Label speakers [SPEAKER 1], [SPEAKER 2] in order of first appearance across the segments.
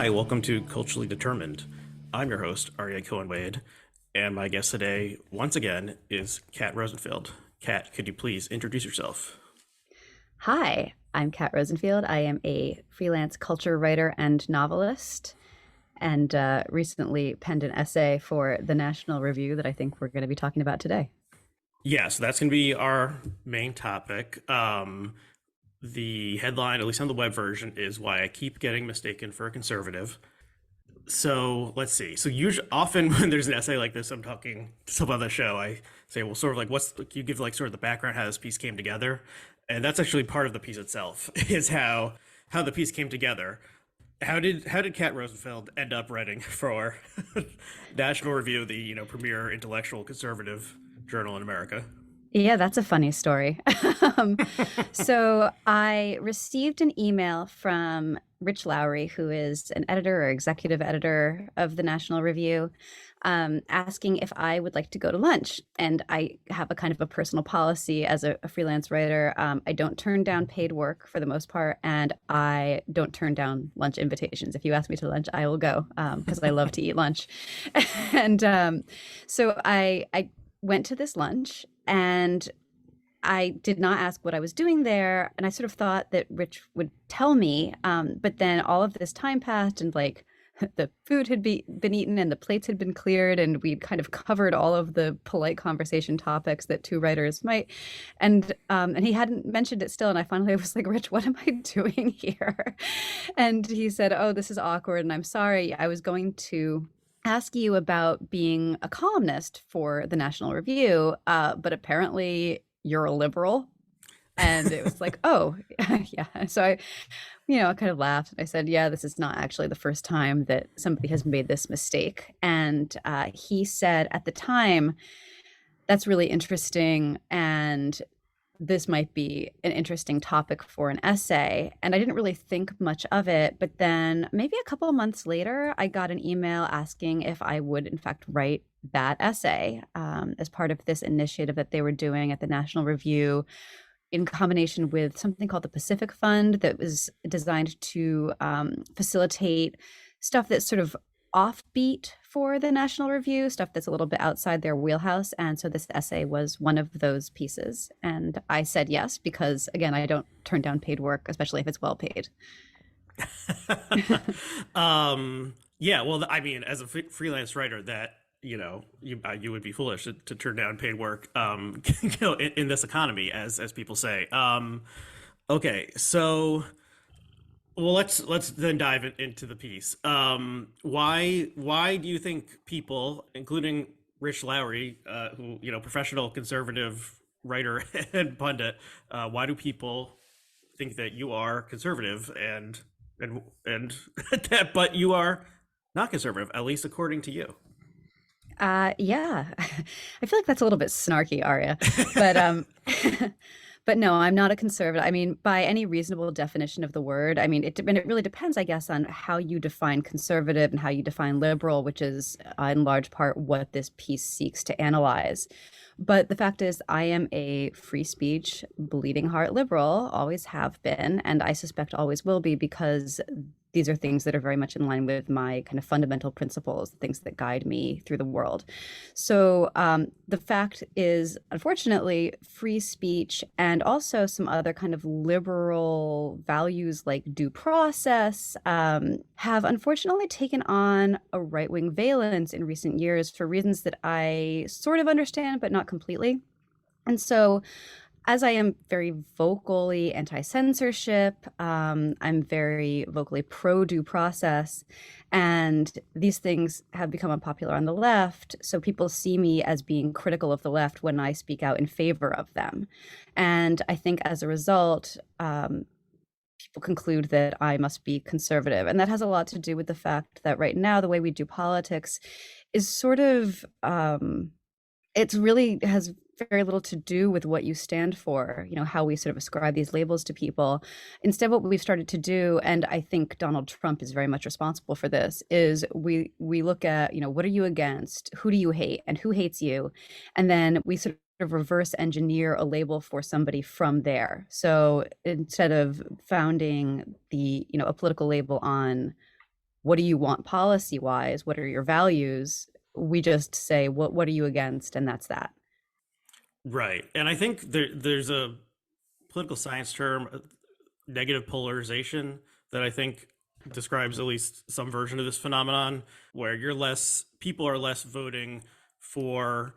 [SPEAKER 1] Hi, welcome to Culturally Determined. I'm your host, Aryeh Cohen-Wade, and my guest today, once again, is Kat Rosenfield. Kat, could you please introduce yourself?
[SPEAKER 2] Hi, I'm Kat Rosenfield. I am a freelance culture writer and novelist, and recently penned an essay for the National Review that I think we're going to be talking about today.
[SPEAKER 1] Yeah, so that's going to be our main topic. The headline, at least on the web version, is Why I Keep Getting Mistaken for a Conservative. So let's see. So usually, often when there's an essay like this, I'm talking to someone on the show. I say, well, sort of like, what's you give like sort of the background how this piece came together, and that's actually part of the piece itself is how the piece came together. How did Kat Rosenfeld end up writing for National Review, the premier intellectual conservative journal in America?
[SPEAKER 2] Yeah, that's a funny story. Um, so I received an email from Rich Lowry, who is an editor or executive editor of the National Review, asking if I would like to go to lunch. And I have a kind of a personal policy as a freelance writer. I don't turn down paid work for the most part, and I don't turn down lunch invitations. If you ask me to lunch, I will go because I love to eat lunch. And so I went to this lunch and I did not ask what I was doing there. And I sort of thought that Rich would tell me. But then all of this time passed and like the food had been eaten and the plates had been cleared and we'd kind of covered all of the polite conversation topics that two writers might. And he hadn't mentioned it still. And I finally was like, Rich, what am I doing here? And he said, oh, this is awkward. And I'm sorry. I was going to ask you about being a columnist for the National Review, but apparently you're a liberal. And it was like, oh, yeah. So I kind of laughed. I said, yeah, this is not actually the first time that somebody has made this mistake. And he said at the time, that's really interesting. And this might be an interesting topic for an essay. And I didn't really think much of it. But then maybe a couple of months later, I got an email asking if I would, in fact, write that essay as part of this initiative that they were doing at the National Review in combination with something called the Pacific Fund that was designed to facilitate stuff that's sort of offbeat for the National Review, stuff that's a little bit outside their wheelhouse. And so this essay was one of those pieces. And I said yes, because again, I don't turn down paid work, especially if it's well paid.
[SPEAKER 1] Yeah, well, I mean, as a freelance writer, that you would be foolish to turn down paid work, in this economy, as people say. Okay, so well, let's then dive into the piece. Why do you think people, including Rich Lowry, who professional conservative writer and pundit, why do people think that you are conservative and that, but you are not conservative, at least according to you?
[SPEAKER 2] Yeah, I feel like that's a little bit snarky, Arya, but but no, I'm not a conservative. I mean, by any reasonable definition of the word, I mean, and it really depends, I guess, on how you define conservative and how you define liberal, which is in large part what this piece seeks to analyze. But the fact is, I am a free speech, bleeding heart liberal, always have been, and I suspect always will be because these are things that are very much in line with my kind of fundamental principles, the things that guide me through the world. So the fact is, unfortunately, free speech and also some other kind of liberal values like due process have unfortunately taken on a right-wing valence in recent years for reasons that I sort of understand, but not completely. And so as I am very vocally anti-censorship, I'm very vocally pro due process, and these things have become unpopular on the left. So people see me as being critical of the left when I speak out in favor of them. And I think as a result, people conclude that I must be conservative. And that has a lot to do with the fact that right now, the way we do politics is sort of it's really has very little to do with what you stand for, how we sort of ascribe these labels to people. Instead, what we've started to do, and I think Donald Trump is very much responsible for this, is we look at, what are you against? Who do you hate? And who hates you? And then we sort of reverse engineer a label for somebody from there. So instead of founding a political label on what do you want policy wise? What are your values? We just say, what are you against? And that's that.
[SPEAKER 1] Right. And I think there's a political science term, negative polarization, that I think describes at least some version of this phenomenon, where people are less voting for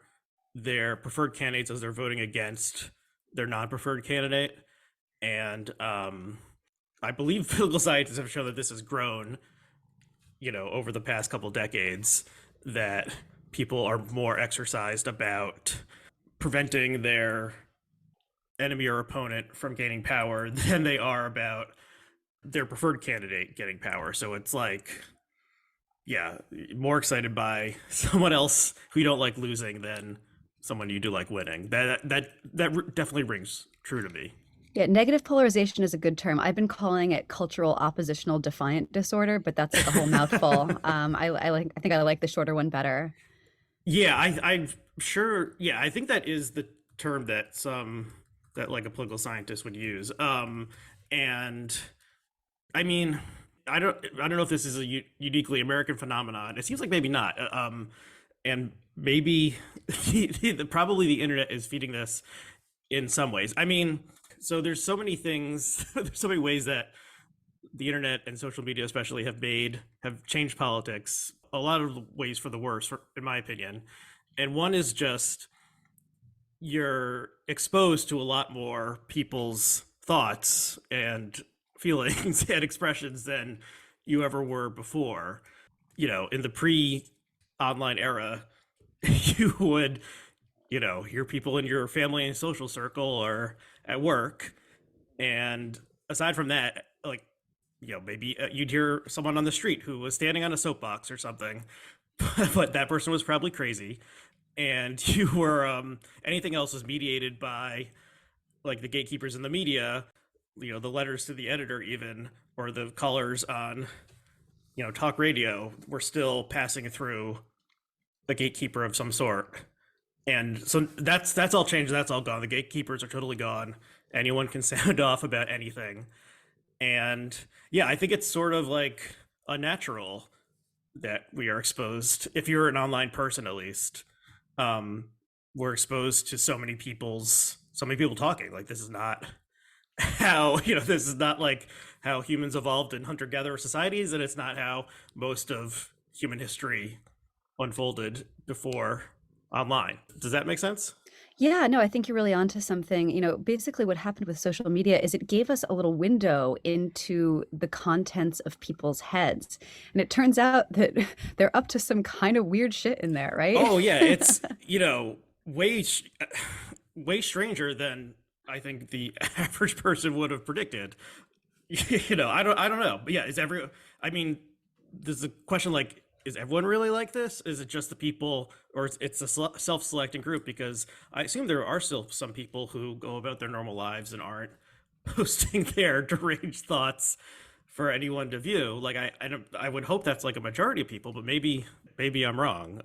[SPEAKER 1] their preferred candidates as they're voting against their non-preferred candidate. And I believe political scientists have shown that this has grown, over the past couple decades, that people are more exercised about preventing their enemy or opponent from gaining power than they are about their preferred candidate getting power. So it's like, yeah, more excited by someone else who you don't like losing than someone you do like winning. That definitely rings true to me.
[SPEAKER 2] Yeah, negative polarization is a good term. I've been calling it cultural oppositional defiant disorder, but that's like a whole mouthful. I think I like the shorter one better.
[SPEAKER 1] Yeah, I'm sure. Yeah, I think that is the term that like a political scientist would use. And I mean, I don't know if this is a uniquely American phenomenon. It seems like maybe not. And maybe probably the internet is feeding this in some ways. I mean, so there's so many things, there's so many ways that the internet and social media especially have changed politics, a lot of ways for the worse, in my opinion. And one is just you're exposed to a lot more people's thoughts and feelings and expressions than you ever were before. In the pre-online era, you would, hear people in your family and social circle or at work. And aside from that, like, maybe you'd hear someone on the street who was standing on a soapbox or something, but that person was probably crazy. And you were, anything else was mediated by like the gatekeepers in the media, the letters to the editor, even, or the callers on, talk radio were still passing through a gatekeeper of some sort. And so that's all changed. That's all gone. The gatekeepers are totally gone. Anyone can sound off about anything. And yeah, I think it's sort of like unnatural that we are exposed, if you're an online person at least, um, we're exposed to so many people talking. Like, this is not how, this is not like how humans evolved in hunter-gatherer societies, and it's not how most of human history unfolded before online. Does that make sense?
[SPEAKER 2] Yeah, no, I think you're really onto something. Basically what happened with social media is it gave us a little window into the contents of people's heads. And it turns out that they're up to some kind of weird shit in there, right?
[SPEAKER 1] Oh yeah, it's way way stranger than I think the average person would have predicted. I don't know. But yeah, I mean, there's a question like, is everyone really like this? Is it just the people, or it's a self-selecting group? Because I assume there are still some people who go about their normal lives and aren't posting their deranged thoughts for anyone to view. Like, I would hope that's like a majority of people, but maybe I'm wrong.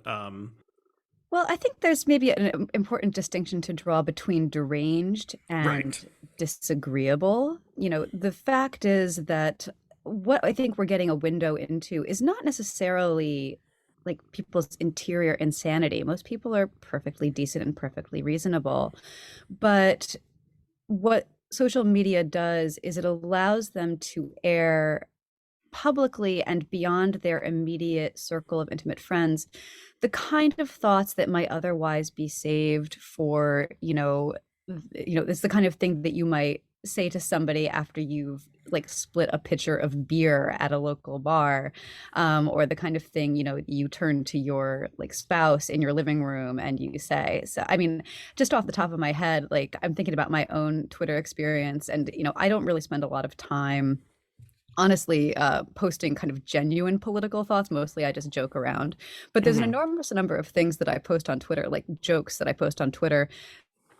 [SPEAKER 2] Well, I think there's maybe an important distinction to draw between deranged
[SPEAKER 1] Right.
[SPEAKER 2] and disagreeable. The fact is that what I think we're getting a window into is not necessarily like people's interior insanity. Most people are perfectly decent and perfectly reasonable. But what social media does is it allows them to air publicly and beyond their immediate circle of intimate friends the kind of thoughts that might otherwise be saved for, it's the kind of thing that you might say to somebody after you've like split a pitcher of beer at a local bar, or the kind of thing, you turn to your like spouse in your living room and you say. So I mean, just off the top of my head, like I'm thinking about my own Twitter experience, and I don't really spend a lot of time honestly posting kind of genuine political thoughts. Mostly I just joke around, but there's an
[SPEAKER 1] Hmm.
[SPEAKER 2] enormous number of things that I post on Twitter, like jokes that I post on Twitter,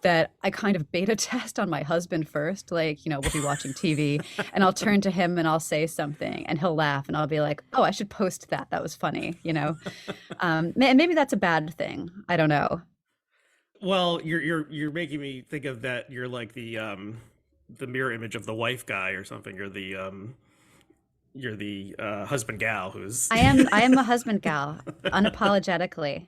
[SPEAKER 2] that I kind of beta test on my husband first. Like, we'll be watching TV and I'll turn to him and I'll say something and he'll laugh and I'll be like, oh, I should post that. That was funny. And maybe that's a bad thing. I don't know.
[SPEAKER 1] Well, you're making me think of that. You're like the mirror image of the wife guy or something. You're the husband gal who's
[SPEAKER 2] I am a husband gal, unapologetically.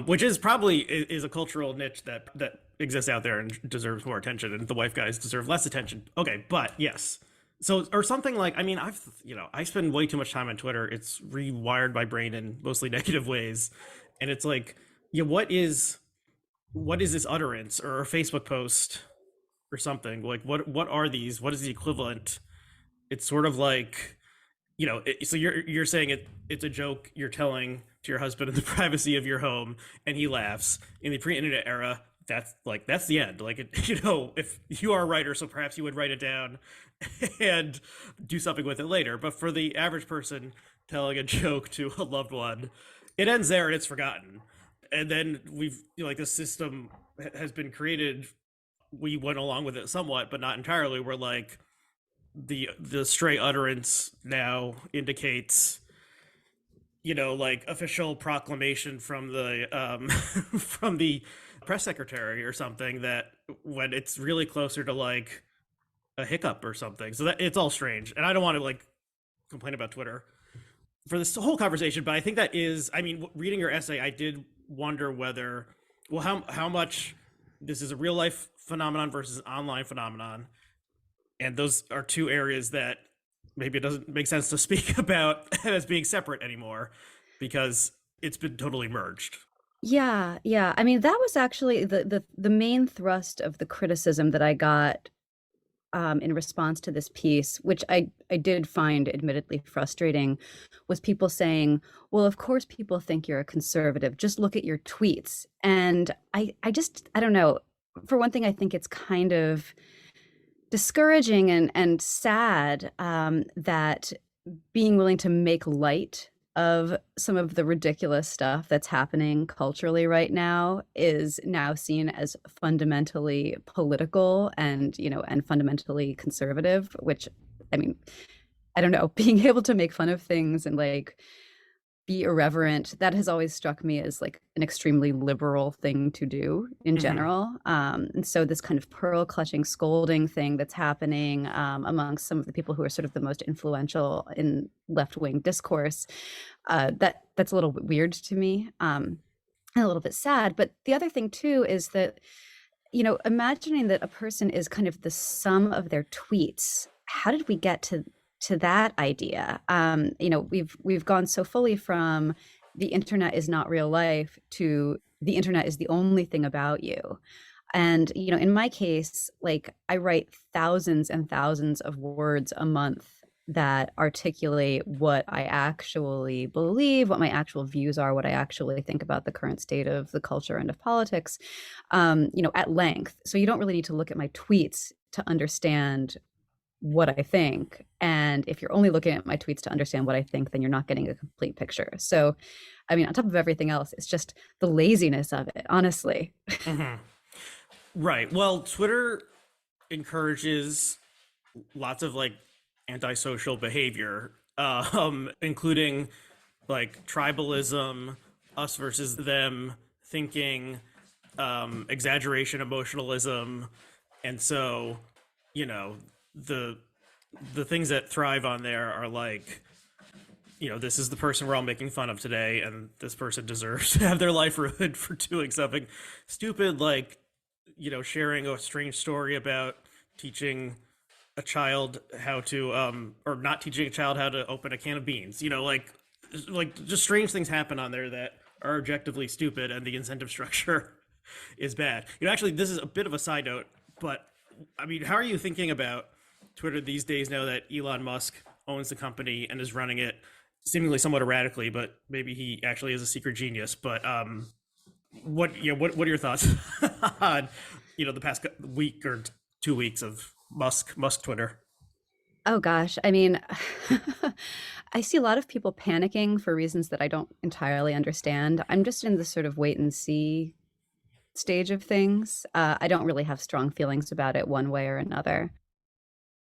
[SPEAKER 1] which is probably is a cultural niche that exists out there and deserves more attention, and the wife guys deserve less attention. Okay, but yes. So or something like, I mean, I spend way too much time on Twitter. It's rewired my brain in mostly negative ways, and it's like, yeah, what is this utterance or a Facebook post or something? Like what are these? What is the equivalent? It's sort of like, so you're saying it's a joke you're telling to your husband in the privacy of your home, and he laughs. In the pre-internet era, that's the end. Like if you are a writer, so perhaps you would write it down and do something with it later. But for the average person telling a joke to a loved one, it ends there and it's forgotten. And then like this system has been created. We went along with it somewhat, but not entirely. We're like, the stray utterance now indicates, like official proclamation from the from the press secretary or something, that when it's really closer to like a hiccup or something. So that it's all strange, and I don't want to like complain about Twitter for this whole conversation, but I think that is, I mean, reading your essay, I did wonder whether, well, how much this is a real life phenomenon versus an online phenomenon, and those are two areas that maybe it doesn't make sense to speak about as being separate anymore, because it's been totally merged.
[SPEAKER 2] Yeah, yeah. I mean, that was actually the main thrust of the criticism that I got in response to this piece, which I did find admittedly frustrating, was people saying, "Well, of course people think you're a conservative. Just look at your tweets." And I don't know. For one thing, I think it's kind of discouraging and sad that being willing to make light of some of the ridiculous stuff that's happening culturally right now is now seen as fundamentally political and, and fundamentally conservative, which, I mean, I don't know, being able to make fun of things and like be irreverent, that has always struck me as like an extremely liberal thing to do in
[SPEAKER 1] Mm-hmm.
[SPEAKER 2] general. And so this kind of pearl clutching scolding thing that's happening amongst some of the people who are sort of the most influential in left-wing discourse, that's a little bit weird to me, and a little bit sad. But the other thing too is that, imagining that a person is kind of the sum of their tweets. How did we get to that idea? We've gone so fully from the internet is not real life to the internet is the only thing about you. And, in my case, like I write thousands and thousands of words a month that articulate what I actually believe, what my actual views are, what I actually think about the current state of the culture and of politics, at length. So you don't really need to look at my tweets to understand what I think. And if you're only looking at my tweets to understand what I think, then you're not getting a complete picture. So, I mean, on top of everything else, it's just the laziness of it, honestly.
[SPEAKER 1] Mm-hmm. Right. Well, Twitter encourages lots of like antisocial behavior, including like tribalism, us versus them thinking, exaggeration, emotionalism, and so, you know, the the things that thrive on there are like, this is the person we're all making fun of today, and this person deserves to have their life ruined for doing something stupid, like, sharing a strange story about teaching a child how to, or not teaching a child how to open a can of beans. Like just strange things happen on there that are objectively stupid, and the incentive structure is bad. Actually, this is a bit of a side note, but I mean, how are you thinking about Twitter these days now that Elon Musk owns the company and is running it seemingly somewhat erratically, but maybe he actually is a secret genius. But what are your thoughts on the past week or 2 weeks of Musk Twitter?
[SPEAKER 2] Oh gosh, I mean, I see a lot of people panicking for reasons that I don't entirely understand. I'm just in this sort of wait and see stage of things. I don't really have strong feelings about it one way or another.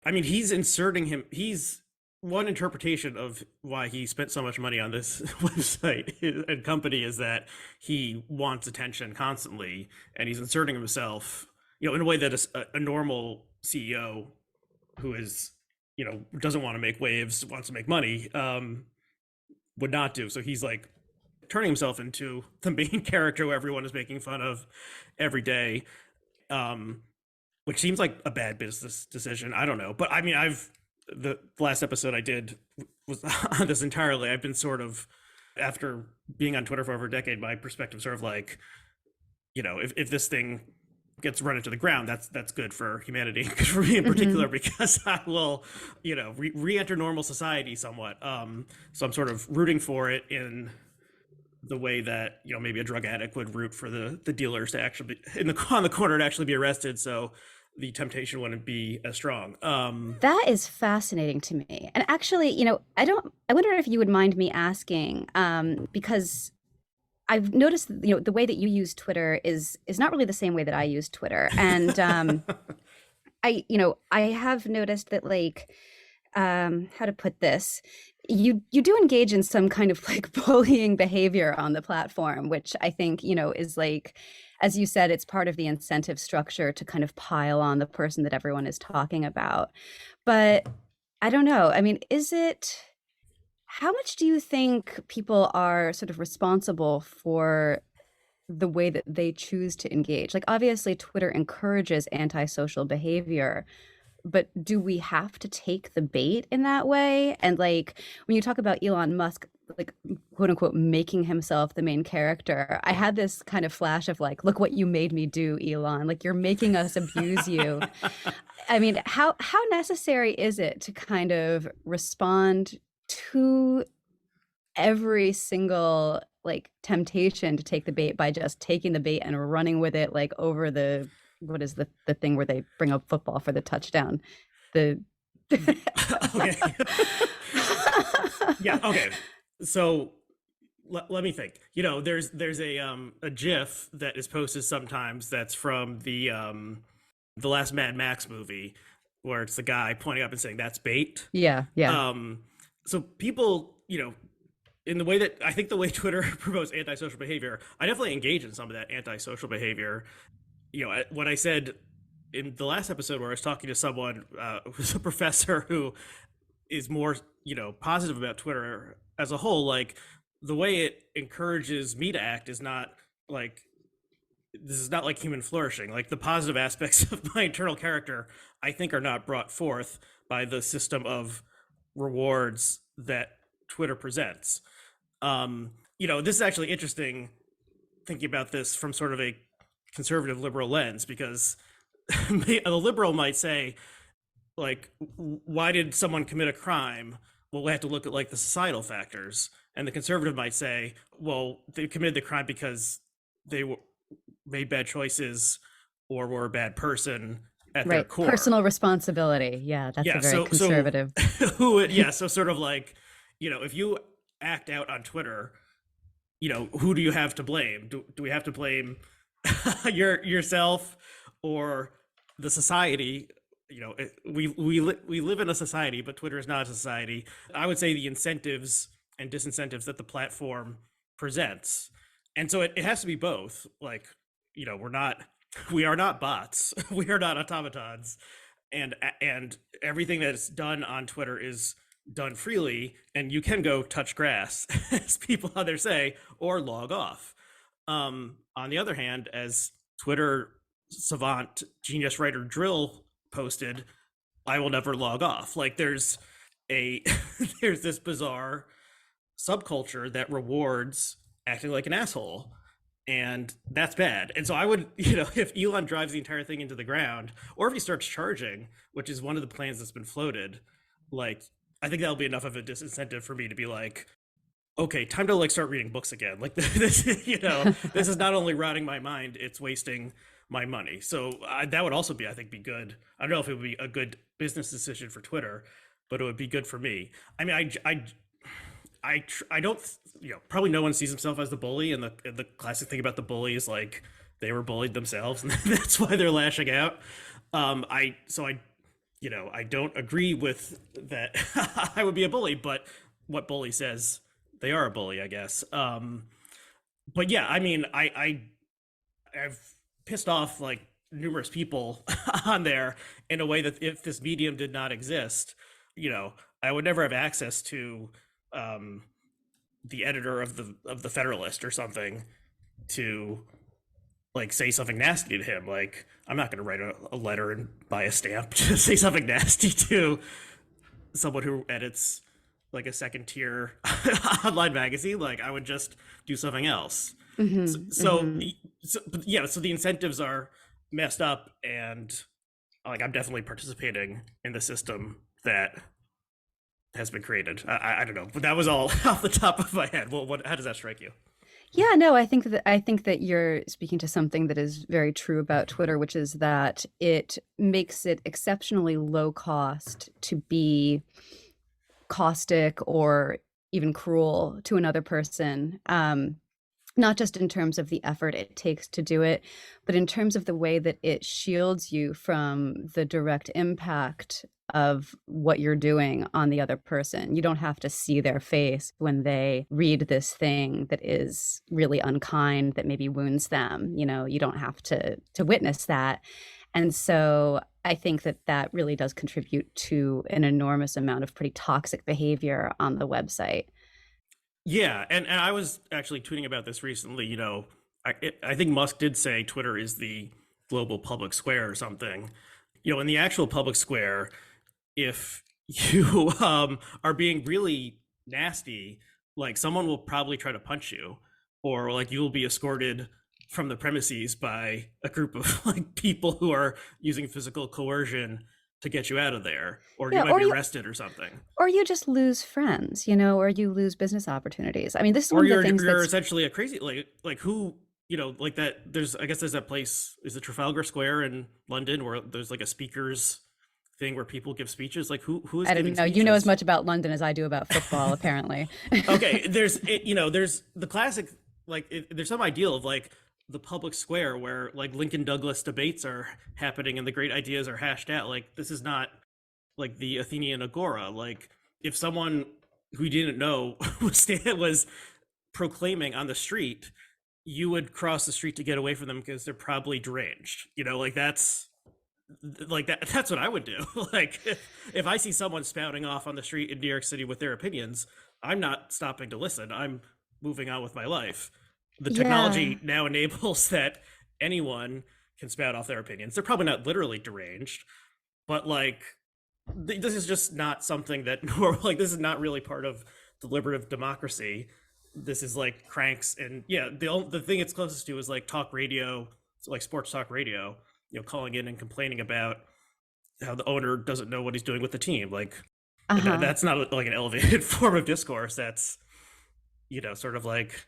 [SPEAKER 1] I mean, he's inserting him. He's one interpretation of why he spent so much money on this website and company is that he wants attention constantly, and he's inserting himself, in a way that a normal CEO who is doesn't want to make waves, wants to make money, would not do. So he's like turning himself into the main character who everyone is making fun of every day, um, which seems like a bad business decision. I don't know, but I mean, the last episode I did was on this entirely. I've been sort of, after being on Twitter for over a decade, my perspective sort of like, if this thing gets run into the ground, that's good for humanity, for me in particular, because I will, re-enter normal society somewhat. So I'm sort of rooting for it in the way that maybe a drug addict would root for the dealers to actually be on the corner to actually be arrested, so the temptation wouldn't be as strong.
[SPEAKER 2] That is fascinating to me. And actually, I wonder if you would mind me asking, because I've noticed, the way that you use Twitter is not really the same way that I use Twitter. And I have noticed that, like, how to put this, you do engage in some kind of like bullying behavior on the platform, which I think, is like, as you said, it's part of the incentive structure to kind of pile on the person that everyone is talking about. But I don't know. I mean, how much do you think people are sort of responsible for the way that they choose to engage? Like, obviously, Twitter encourages antisocial behavior, but do we have to take the bait in that way? And like, when you talk about Elon Musk, like, quote unquote, making himself the main character, I had this kind of flash of like, look what you made me do, Elon. Like, you're making us abuse you. I mean, how necessary is it to kind of respond to every single like temptation to take the bait by just taking the bait and running with it, like over the, what is the thing where they bring up football for the touchdown? The
[SPEAKER 1] Okay. Yeah. Okay. So let me think. There's a GIF that is posted sometimes that's from the last Mad Max movie, where it's the guy pointing up and saying that's bait.
[SPEAKER 2] Yeah, yeah.
[SPEAKER 1] So people, in the way that I think the way Twitter promotes antisocial behavior, I definitely engage in some of that antisocial behavior. What I said in the last episode, where I was talking to someone who's a professor who is more, positive about Twitter as a whole, like, the way it encourages me to act is not like, this is not like human flourishing. Like, the positive aspects of my internal character, I think, are not brought forth by the system of rewards that Twitter presents. This is actually interesting, thinking about this from sort of a conservative liberal lens, because a liberal might say, like, why did someone commit a crime? Well, we have to look at like the societal factors. And the conservative might say, well, they committed the crime because they made bad choices or were a bad person at their
[SPEAKER 2] Right.
[SPEAKER 1] core.
[SPEAKER 2] Personal responsibility. Yeah, that's a very conservative.
[SPEAKER 1] So sort of like, if you act out on Twitter, who do you have to blame? Do we have to blame yourself or the society? We live in a society, but Twitter is not a society. I would say the incentives and disincentives that the platform presents, and so it has to be both. Like, we are not bots, we are not automatons, and everything that's done on Twitter is done freely, and you can go touch grass, as people out there say, or log off. On the other hand, as Twitter savant genius writer Drill posted, I will never log off. Like, there's there's this bizarre subculture that rewards acting like an asshole, and that's bad. And so I would, if Elon drives the entire thing into the ground, or if he starts charging, which is one of the plans that's been floated, like, I think that'll be enough of a disincentive for me to be like, okay, time to like start reading books again. Like, this, this is not only rotting my mind, it's wasting my money. So that would also be, I think, be good. I don't know if it would be a good business decision for Twitter, but it would be good for me. I mean, I don't, probably no one sees himself as the bully, and the classic thing about the bully is like they were bullied themselves, and that's why they're lashing out. I don't agree with that. I would be a bully, but what bully says they are a bully, I guess. But yeah, I mean, I've pissed off like numerous people on there in a way that if this medium did not exist, you know, I would never have access to um, the editor of the Federalist or something to like say something nasty to him. Like I'm not going to write a letter and buy a stamp to say something nasty to someone who edits like a second tier online magazine. Like I would just do something else. So,
[SPEAKER 2] Hmm.
[SPEAKER 1] so,
[SPEAKER 2] Hmm.
[SPEAKER 1] yeah, so the incentives are messed up, and like I'm definitely participating in the system that has been created. I don't know, but that was all off the top of my head. Well, how does that strike you?
[SPEAKER 2] Yeah, no, I think that you're speaking to something that is very true about Twitter, which is that it makes it exceptionally low cost to be caustic or even cruel to another person. Not just in terms of the effort it takes to do it, but in terms of the way that it shields you from the direct impact of what you're doing on the other person. You don't have to see their face when they read this thing that is really unkind, that maybe wounds them. You don't have to witness that. And so I think that that really does contribute to an enormous amount of pretty toxic behavior on the website.
[SPEAKER 1] Yeah, and I was actually tweeting about this recently. I think Musk did say Twitter is the global public square or something. In the actual public square, if you are being really nasty, like someone will probably try to punch you, or like you will be escorted from the premises by a group of like people who are using physical coercion to get you out of there, or you
[SPEAKER 2] Yeah,
[SPEAKER 1] might be arrested or something.
[SPEAKER 2] or you just lose friends, or you lose business opportunities. I mean, this is one
[SPEAKER 1] Or
[SPEAKER 2] of the
[SPEAKER 1] you're
[SPEAKER 2] things
[SPEAKER 1] you're
[SPEAKER 2] that's
[SPEAKER 1] essentially a crazy like who like that. There's I guess there's that place is the Trafalgar Square in London where there's like a speakers thing where people give speeches. Like who is
[SPEAKER 2] I don't
[SPEAKER 1] giving
[SPEAKER 2] know. You know as
[SPEAKER 1] speeches?
[SPEAKER 2] much about London as I do about football, apparently.
[SPEAKER 1] Okay, there's the classic there's some ideal of like the public square where like Lincoln Douglas debates are happening and the great ideas are hashed out. Like this is not like the Athenian Agora. Like if someone who you didn't know was proclaiming on the street, you would cross the street to get away from them because they're probably deranged. Like that's what I would do. Like if I see someone spouting off on the street in New York City with their opinions, I'm not stopping to listen. I'm moving on with my life. The
[SPEAKER 2] Yeah.
[SPEAKER 1] technology now enables that anyone can spout off their opinions. They're probably not literally deranged, but like this is just not something that like this is not really part of deliberative democracy. This is like cranks, and yeah, the thing it's closest to is like talk radio, so like sports talk radio, calling in and complaining about how the owner doesn't know what he's doing with the team. Like
[SPEAKER 2] Uh-huh.
[SPEAKER 1] that's not like an elevated form of discourse. That's sort of like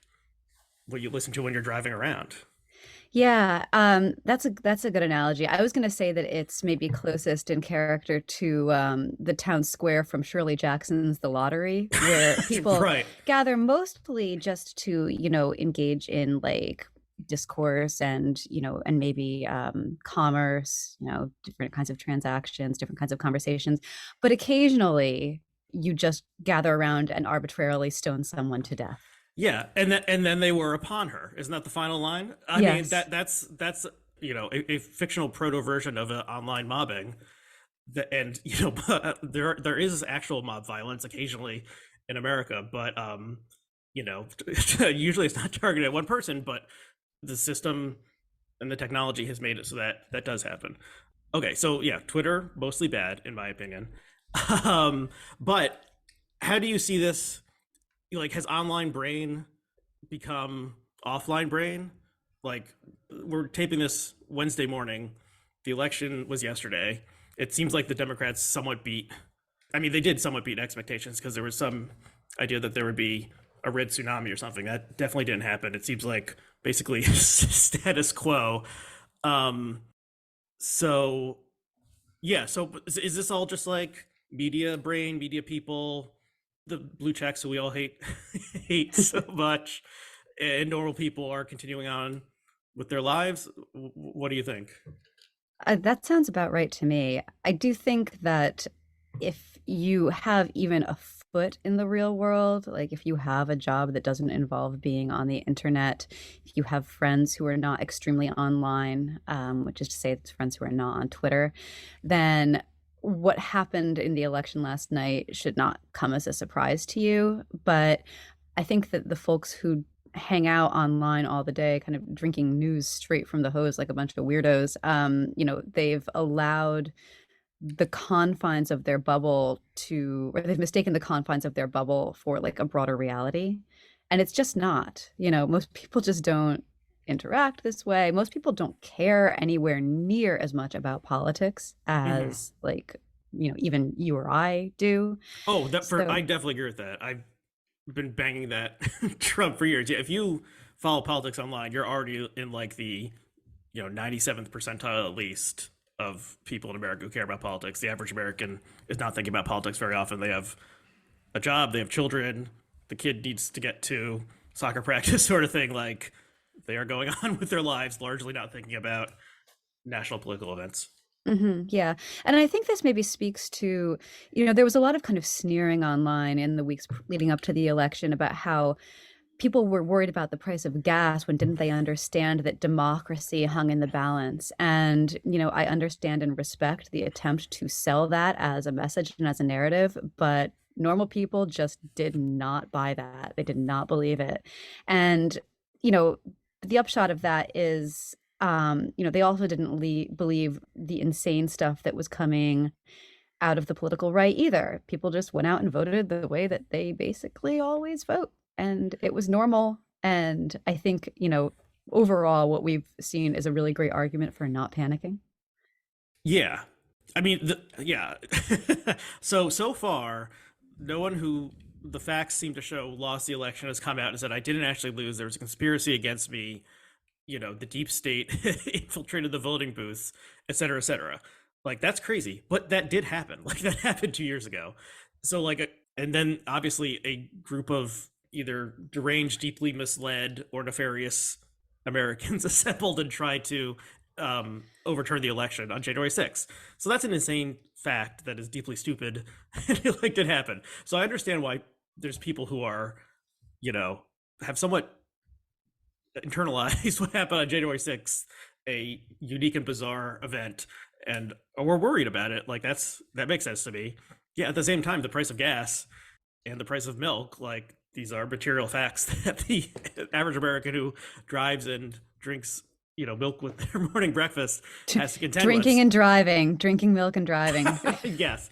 [SPEAKER 1] what you listen to when you're driving around.
[SPEAKER 2] Yeah, that's a good analogy. I was going to say that it's maybe closest in character to the town square from Shirley Jackson's The Lottery, where people
[SPEAKER 1] Right.
[SPEAKER 2] gather mostly just to, engage in like discourse and maybe commerce, different kinds of transactions, different kinds of conversations. But occasionally you just gather around and arbitrarily stone someone to death.
[SPEAKER 1] Yeah, and then they were upon her. Isn't that the final line? I mean
[SPEAKER 2] Yes.
[SPEAKER 1] that's a fictional proto version of an online mobbing. And there is actual mob violence occasionally in America, but you know usually it's not targeted at one person, but the system and the technology has made it so that that does happen. Okay, so yeah, Twitter mostly bad in my opinion. um, but how do you see this? Like, has online brain become offline brain? Like, we're taping this Wednesday morning. The election was yesterday. It seems like the Democrats somewhat beat. I mean, they did somewhat beat expectations because there was some idea that there would be a red tsunami or something. That definitely didn't happen. It seems like basically status quo. Um, so yeah, so is this all just like media brain, media people, the blue checks who we all hate hate so much, and normal people are continuing on with their lives? What do you think?
[SPEAKER 2] That sounds about right to me. I do think that if you have even a foot in the real world, like if you have a job that doesn't involve being on the internet, if you have friends who are not extremely online, which is to say, it's friends who are not on Twitter, then what happened in the election last night should not come as a surprise to you. But I think that the folks who hang out online all the day, kind of drinking news straight from the hose like a bunch of weirdos, they've allowed the confines of their bubble or they've mistaken the confines of their bubble for like a broader reality. And it's just not, most people just don't interact this way. Most people don't care anywhere near as much about politics
[SPEAKER 1] Hmm.
[SPEAKER 2] as like, even you or I do.
[SPEAKER 1] Oh, I
[SPEAKER 2] So,
[SPEAKER 1] definitely agree with that. I've been banging that Trump for years. Yeah, if you follow politics online, you're already in like the 97th percentile at least of people in America who care about politics. The average American is not thinking about politics very often. They have a job, they have children, the kid needs to get to soccer practice, sort of thing. Like they are going on with their lives, largely not thinking about national political events.
[SPEAKER 2] yeah. And I think this maybe speaks to, there was a lot of kind of sneering online in the weeks leading up to the election about how people were worried about the price of gas when didn't they understand that democracy hung in the balance. And I understand and respect the attempt to sell that as a message and as a narrative, but normal people just did not buy that. They did not believe it. And you know the upshot of that is, they also didn't believe the insane stuff that was coming out of the political right either. People just went out and voted the way that they basically always vote. And it was normal. And I think, overall, what we've seen is a really great argument for not panicking.
[SPEAKER 1] Yeah. I mean, yeah. So far, no one who the facts seem to show lost the election has come out and said, I didn't actually lose. There was a conspiracy against me. The deep state infiltrated the voting booths, et cetera, et cetera. Like, that's crazy. But that did happen. Like, that happened 2 years ago. So, and then obviously a group of either deranged, deeply misled, or nefarious Americans assembled and tried to overturn the election on January 6th. So that's an insane fact that is deeply stupid and it did happen. So I understand why there's people who are, you know, have somewhat internalized what happened on January 6th, a unique and bizarre event, and we're worried about it. Like that makes sense to me. Yeah, at the same time, the price of gas and the price of milk, like these are material facts that the average American who drives and drinks, milk with their morning breakfast has to contend
[SPEAKER 2] Drinking
[SPEAKER 1] with.
[SPEAKER 2] and driving, drinking milk and driving.
[SPEAKER 1] Yes.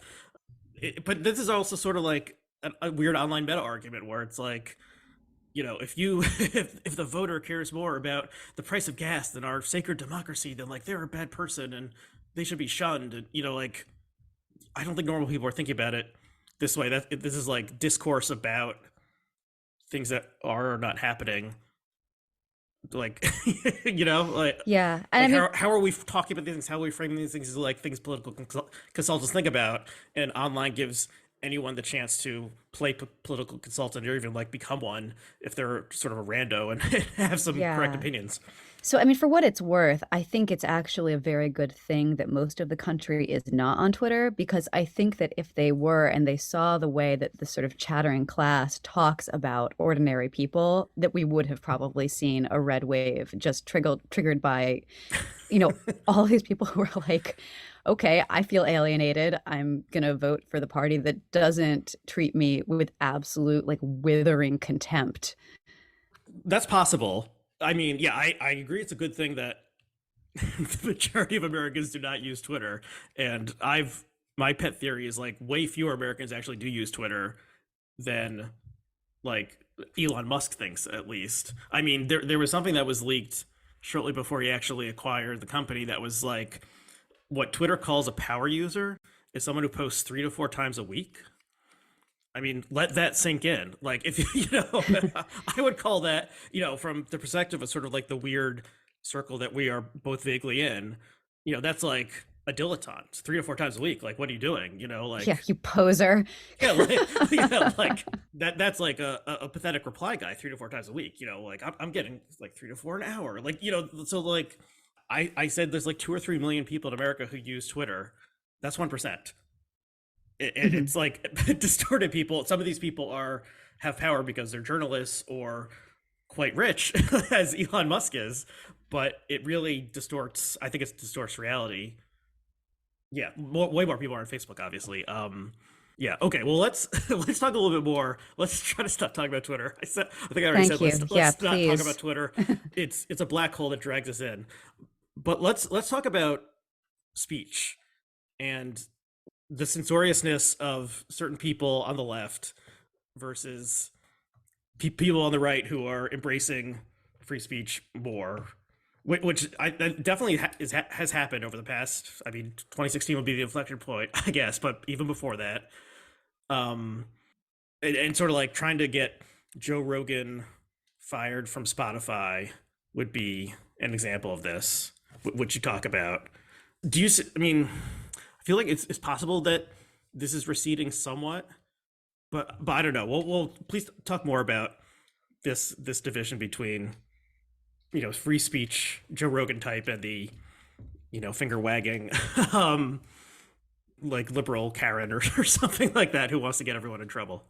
[SPEAKER 1] But this is also sort of like a weird online meta argument where it's like, if you if the voter cares more about the price of gas than our sacred democracy, then like they're a bad person and they should be shunned. And like I don't think normal people are thinking about it this way. This is like discourse about things that are or not happening. Like like
[SPEAKER 2] Yeah. And I mean,
[SPEAKER 1] how are we talking about these things? How are we framing these things as like things political consultants think about? And online gives anyone the chance to play political consultant or even like become one if they're sort of a rando and have some correct
[SPEAKER 2] yeah.
[SPEAKER 1] opinions.
[SPEAKER 2] So, I mean, for what it's worth, I think it's actually a very good thing that most of the country is not on Twitter, because I think that if they were and they saw the way that the sort of chattering class talks about ordinary people, that we would have probably seen a red wave just triggered by, all these people who are like, okay, I feel alienated. I'm going to vote for the party that doesn't treat me with absolute, like, withering contempt.
[SPEAKER 1] That's possible. I mean, yeah, I agree. It's a good thing that the majority of Americans do not use Twitter, and my pet theory is like way fewer Americans actually do use Twitter than like Elon Musk thinks, at least. I mean, there was something that was leaked shortly before he actually acquired the company that was like what Twitter calls a power user is someone who posts 3 to 4 times a week. I mean, let that sink in. Like, if I would call that, from the perspective of sort of like the weird circle that we are both vaguely in, that's like a dilettante 3 to 4 times a week. Like, what are you doing?
[SPEAKER 2] Yeah,
[SPEAKER 1] Like,
[SPEAKER 2] you poser.
[SPEAKER 1] yeah, like, yeah, like that's like a pathetic reply guy 3 to 4 times a week. Like I'm getting like 3 to 4 an hour. Like, so like I said there's like 2 or 3 million people in America who use Twitter. That's 1%.
[SPEAKER 2] Mhm.
[SPEAKER 1] It's like distorted people. Some of these people have power because they're journalists or quite rich, as Elon Musk is, but it really distorts. I think it distorts reality Yeah, way more people are on Facebook, obviously. Yeah. Okay. Well, let's let's talk a little bit more. Let's try to stop talking about Twitter. I think I already
[SPEAKER 2] Thank
[SPEAKER 1] said
[SPEAKER 2] you. Yeah,
[SPEAKER 1] let's not talk about
[SPEAKER 2] please.
[SPEAKER 1] Twitter. It's a black hole that drags us in. But let's talk about speech and the censoriousness of certain people on the left versus people on the right who are embracing free speech more, which that definitely has happened over the past. I mean, 2016 would be the inflection point, I guess, but even before that, um, and sort of like trying to get Joe Rogan fired from Spotify would be an example of this, which you talk about. Do you? I mean, I feel like it's possible that this is receding somewhat, but I don't know. We'll please talk more about this division between free speech Joe Rogan type and the finger wagging um like liberal Karen or something like that who wants to get everyone in trouble.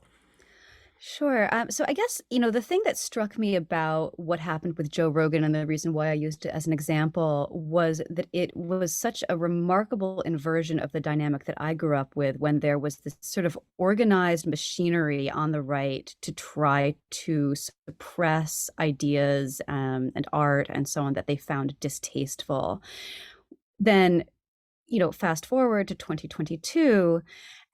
[SPEAKER 2] Sure. So I guess, the thing that struck me about what happened with Joe Rogan and the reason why I used it as an example was that it was such a remarkable inversion of the dynamic that I grew up with when there was this sort of organized machinery on the right to try to suppress ideas and art and so on that they found distasteful. Then, fast forward to 2022,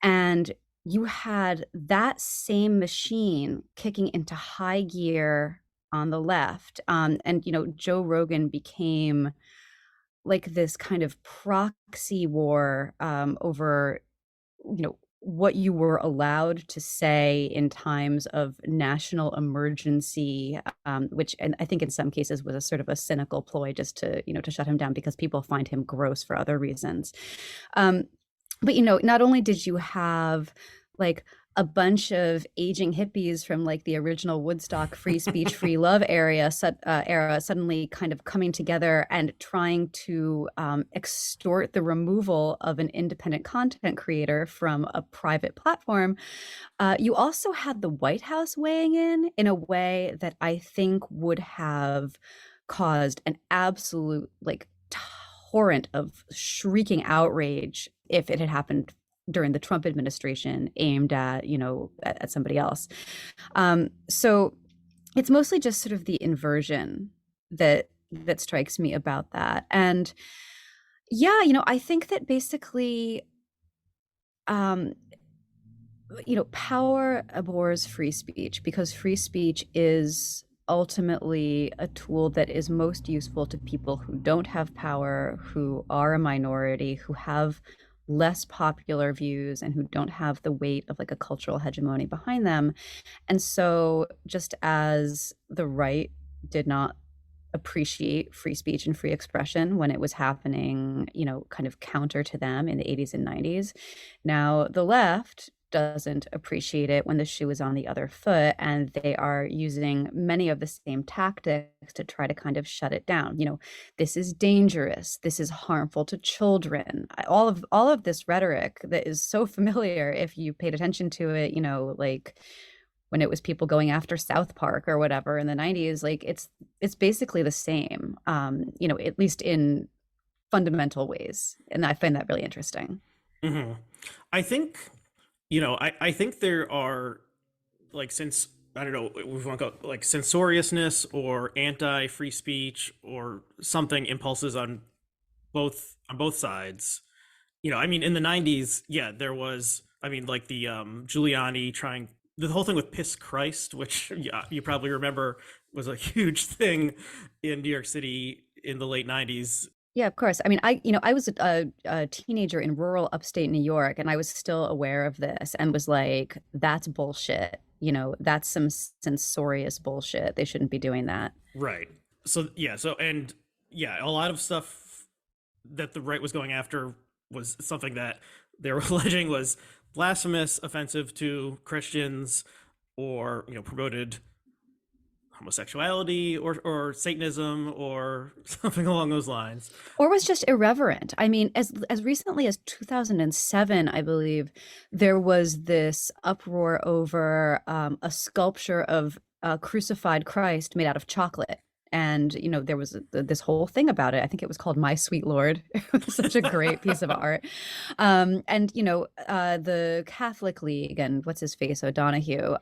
[SPEAKER 2] and you had that same machine kicking into high gear on the left. And, Joe Rogan became like this kind of proxy war over, what you were allowed to say in times of national emergency, which, and I think in some cases was a sort of a cynical ploy just to, to shut him down because people find him gross for other reasons. Um, but not only did you have like a bunch of aging hippies from like the original Woodstock free speech, free love era suddenly kind of coming together and trying to extort the removal of an independent content creator from a private platform, you also had the White House weighing in a way that I think would have caused an absolute like torrent of shrieking outrage if it had happened during the Trump administration aimed at, at somebody else. So it's mostly just sort of the inversion that strikes me about that. And yeah, I think that basically, um, power abhors free speech because free speech is ultimately a tool that is most useful to people who don't have power, who are a minority, who have less popular views, and who don't have the weight of like a cultural hegemony behind them. And so, just as the right did not appreciate free speech and free expression when it was happening, kind of counter to them in the 80s and 90s. Now, the left doesn't appreciate it when the shoe is on the other foot, and they are using many of the same tactics to try to kind of shut it down. This is dangerous. This is harmful to children. All of this rhetoric that is so familiar if you paid attention to it, like when it was people going after South Park or whatever in the 90s, like it's basically the same, at least in fundamental ways. And I find that really interesting.
[SPEAKER 1] Hmm. I think I think there are like since I don't know we want to go like censoriousness or anti free speech or something impulses on both sides. I mean, in the 90s, yeah, there was, I mean, like the Giuliani trying the whole thing with Piss Christ, which yeah, you probably remember was a huge thing in New York City in the late 90s.
[SPEAKER 2] Yeah, of course. I mean, I was a teenager in rural upstate New York, and I was still aware of this and was like, that's bullshit. That's some censorious bullshit. They shouldn't be doing that.
[SPEAKER 1] Right. So, yeah, and yeah, a lot of stuff that the right was going after was something that they were alleging was blasphemous, offensive to Christians, or, promoted homosexuality or Satanism or something along those lines.
[SPEAKER 2] Or was just irreverent. I mean, as recently as 2007, I believe, there was this uproar over a sculpture of a crucified Christ made out of chocolate. And, there was this whole thing about it. I think it was called My Sweet Lord. It was such a great piece of art. And, the Catholic League and what's his face, O'Donoghue,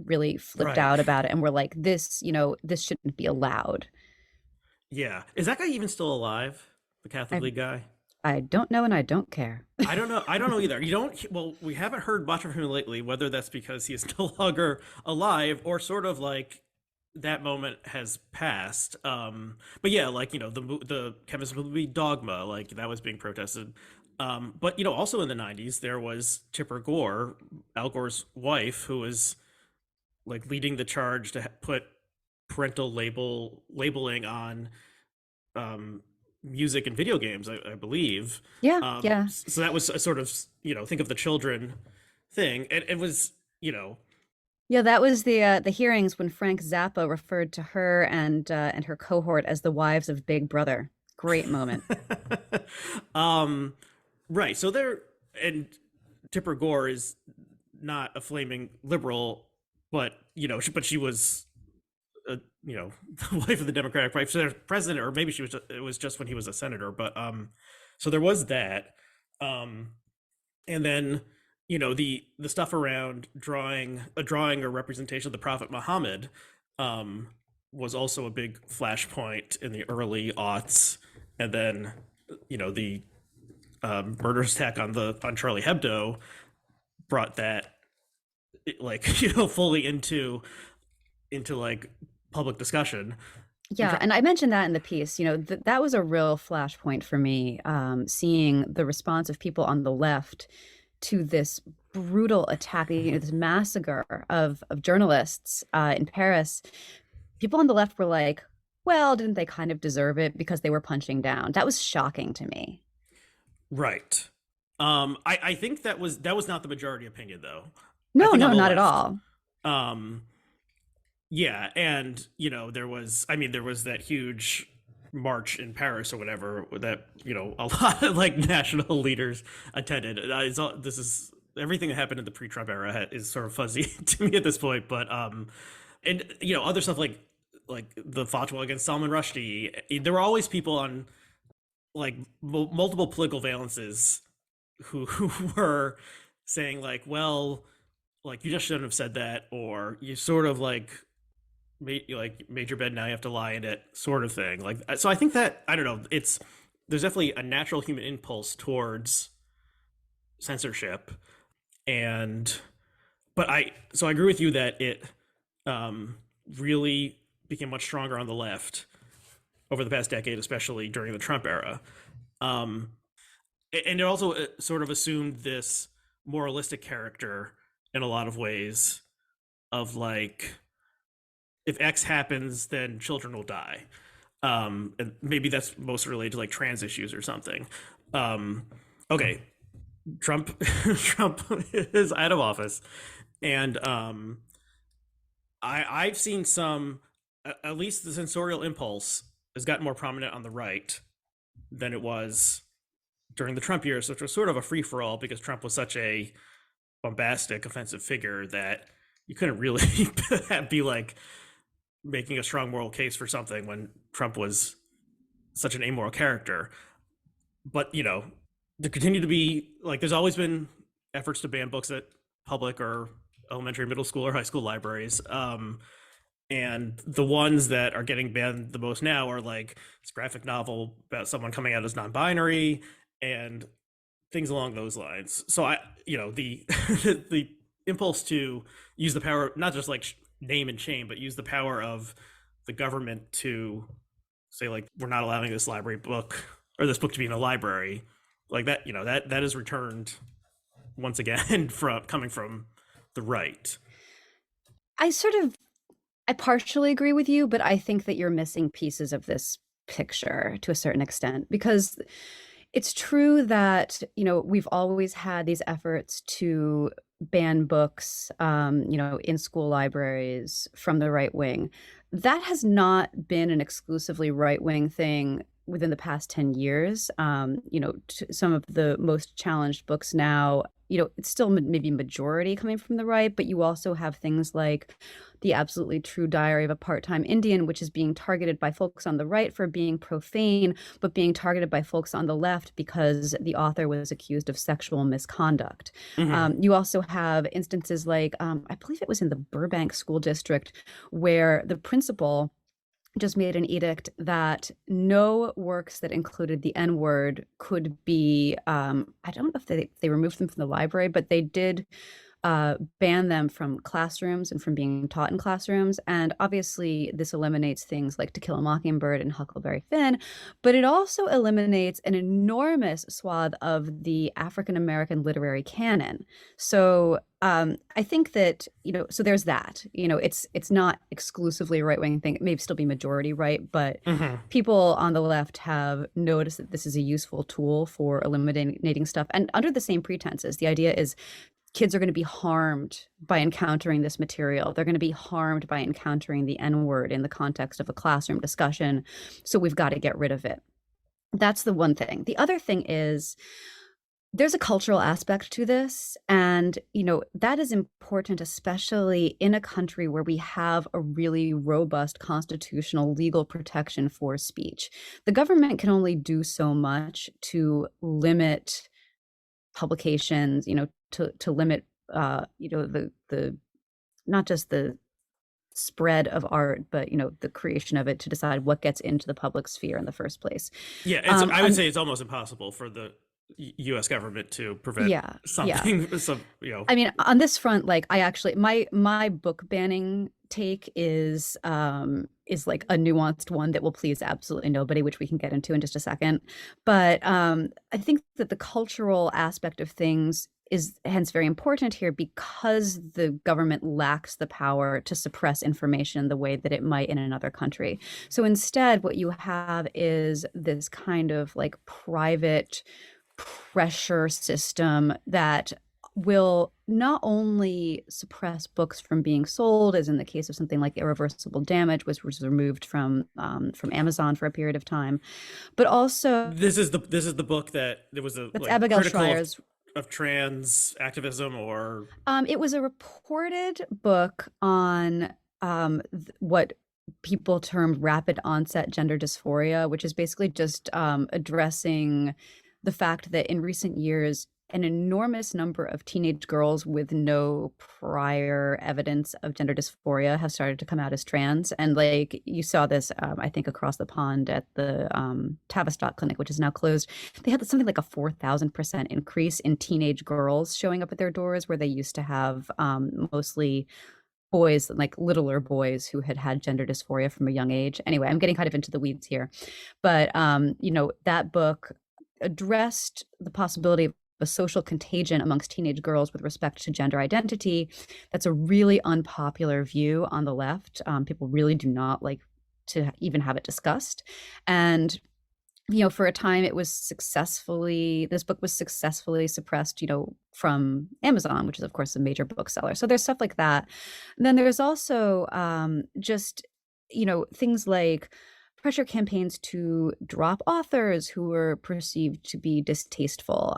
[SPEAKER 2] really flipped
[SPEAKER 1] Right.
[SPEAKER 2] out about it and were like, this shouldn't be allowed.
[SPEAKER 1] Yeah. Is that guy even still alive? The Catholic
[SPEAKER 2] I,
[SPEAKER 1] League guy?
[SPEAKER 2] I don't know and I don't care.
[SPEAKER 1] I don't know. I don't know either. You don't. Well, we haven't heard much of him lately. Whether that's because he is no longer alive or sort of like that moment has passed. But yeah, like the Kevin's movie Dogma, like that was being protested. But also in the '90s there was Tipper Gore, Al Gore's wife, who was like leading the charge to put parental labeling on music and video games, I believe.
[SPEAKER 2] Yeah, yeah.
[SPEAKER 1] So that was a sort of think of the children thing. It was
[SPEAKER 2] Yeah, that was the hearings when Frank Zappa referred to her and her cohort as the wives of Big Brother. Great moment.
[SPEAKER 1] um, right. So there, and Tipper Gore is not a flaming liberal, but but she was the wife of the Democratic vice president, or maybe it was just when he was a senator. But so there was that, and then the stuff around drawing or representation of the Prophet Muhammad was also a big flashpoint in the early aughts, and then the murder attack on Charlie Hebdo brought that like fully into like public discussion.
[SPEAKER 2] Yeah, and I mentioned that in the piece. That was a real flashpoint for me, seeing the response of people on the left to this brutal attack, this massacre of journalists in Paris. People on the left were like, well, didn't they kind of deserve it because they were punching down? That was shocking to me.
[SPEAKER 1] Right. I think that was not the majority opinion though. I
[SPEAKER 2] No,
[SPEAKER 1] think on
[SPEAKER 2] no,
[SPEAKER 1] the
[SPEAKER 2] not at
[SPEAKER 1] left.
[SPEAKER 2] all.
[SPEAKER 1] Um, yeah, and there was, there was that huge march in Paris or whatever that a lot of like national leaders attended. This is everything that happened in the pre-Trump era is sort of fuzzy to me at this point, but and other stuff like the fatwa against Salman Rushdie. There were always people on like multiple political valences who were saying like, well, like you just shouldn't have said that, or you sort of like made your bed, now you have to lie in it, sort of thing. Like, so I think that, I don't know, there's definitely a natural human impulse towards censorship, and so I agree with you that it really became much stronger on the left over the past decade, especially during the Trump era. um and it also sort of assumed this moralistic character in a lot of ways, of like, if X happens, then children will die. And maybe that's most related to like trans issues or something. Okay, Trump Trump is out of office, and I've seen some, at least the censorial impulse has gotten more prominent on the right than it was during the Trump years, which was sort of a free for all because Trump was such a bombastic, offensive figure that you couldn't really be like making a strong moral case for something when Trump was such an amoral character. But there continue to be like, there's always been efforts to ban books at public or elementary, middle school, or high school libraries. And the ones that are getting banned the most now are like this graphic novel about someone coming out as non-binary and things along those lines. So the the impulse to use the power, not just like name and shame, but use the power of the government to say like, we're not allowing this library book or this book to be in a library, like that, that is returned once again from coming from the right.
[SPEAKER 2] I sort of I partially agree with you, but I think that you're missing pieces of this picture to a certain extent because it's true that, we've always had these efforts to ban books, in school libraries from the right wing. That has not been an exclusively right wing thing within the past 10 years. Some of the most challenged books now, it's still maybe majority coming from the right, but you also have things like The Absolutely True Diary of a Part-Time Indian, which is being targeted by folks on the right for being profane, but being targeted by folks on the left because the author was accused of sexual misconduct.
[SPEAKER 1] Hmm.
[SPEAKER 2] You also have instances like, I believe it was in the Burbank School District, where the principal just made an edict that no works that included the N word could be, I don't know if they removed them from the library, but they did ban them from classrooms and from being taught in classrooms. And obviously, this eliminates things like To Kill a Mockingbird and Huckleberry Finn, but it also eliminates an enormous swath of the African American literary canon. So I think that, so there's that. It's not exclusively a right wing thing. It may still be majority right, but
[SPEAKER 1] Hmm.
[SPEAKER 2] people on the left have noticed that this is a useful tool for eliminating stuff. And under the same pretenses, the idea is kids are going to be harmed by encountering this material. They're going to be harmed by encountering the N word in the context of a classroom discussion. So we've got to get rid of it. That's the one thing. The other thing is there's a cultural aspect to this. And, that is important, especially in a country where we have a really robust constitutional legal protection for speech. The government can only do so much to limit publications, to limit, the not just the spread of art, but the creation of it, to decide what gets into the public sphere in the first place.
[SPEAKER 1] Yeah, I would say it's almost impossible for the U.S. government to prevent
[SPEAKER 2] Yeah, yeah.
[SPEAKER 1] something.
[SPEAKER 2] I mean, on this front, like I actually my book banning take is like a nuanced one that will please absolutely nobody, which we can get into in just a second. But I think that the cultural aspect of things is hence very important here because the government lacks the power to suppress information the way that it might in another country. So instead, what you have is this kind of like private pressure system that will not only suppress books from being sold, as in the case of something like Irreversible Damage, which was removed from Amazon for a period of time, but also
[SPEAKER 1] This is the book that there was a
[SPEAKER 2] that's
[SPEAKER 1] like
[SPEAKER 2] Abigail
[SPEAKER 1] critical
[SPEAKER 2] Schreier's.
[SPEAKER 1] of trans activism or
[SPEAKER 2] It was a reported book on what people termed rapid onset gender dysphoria, which is basically just addressing the fact that in recent years, an enormous number of teenage girls with no prior evidence of gender dysphoria have started to come out as trans. And like you saw this, I think, across the pond at the Tavistock Clinic, which is now closed. They had something like a 4,000% increase in teenage girls showing up at their doors, where they used to have mostly boys, like littler boys who had had gender dysphoria from a young age. Anyway, I'm getting kind of into the weeds here. But, that book addressed the possibility of a social contagion amongst teenage girls with respect to gender identity. That's a really unpopular view on the left. People really do not like to even have it discussed. And for a time this book was successfully suppressed, from Amazon, which is of course a major bookseller. So there's stuff like that. And then there's also just, things like pressure campaigns to drop authors who were perceived to be distasteful.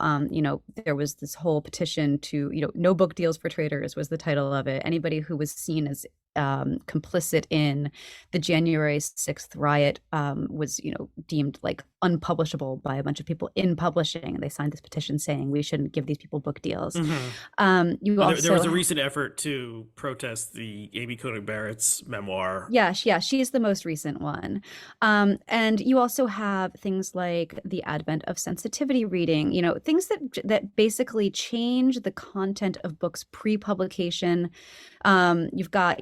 [SPEAKER 2] There was this whole petition to, no book deals for traitors was the title of it. Anybody who was seen as complicit in the January 6th riot was, deemed like unpublishable by a bunch of people in publishing. And they signed this petition saying we shouldn't give these people book deals. You also
[SPEAKER 1] there was a recent effort to protest the Amy Coney Barrett's memoir.
[SPEAKER 2] Yeah, she's the most recent one. And you also have things like the advent of sensitivity reading, things that basically change the content of books pre-publication. You've got,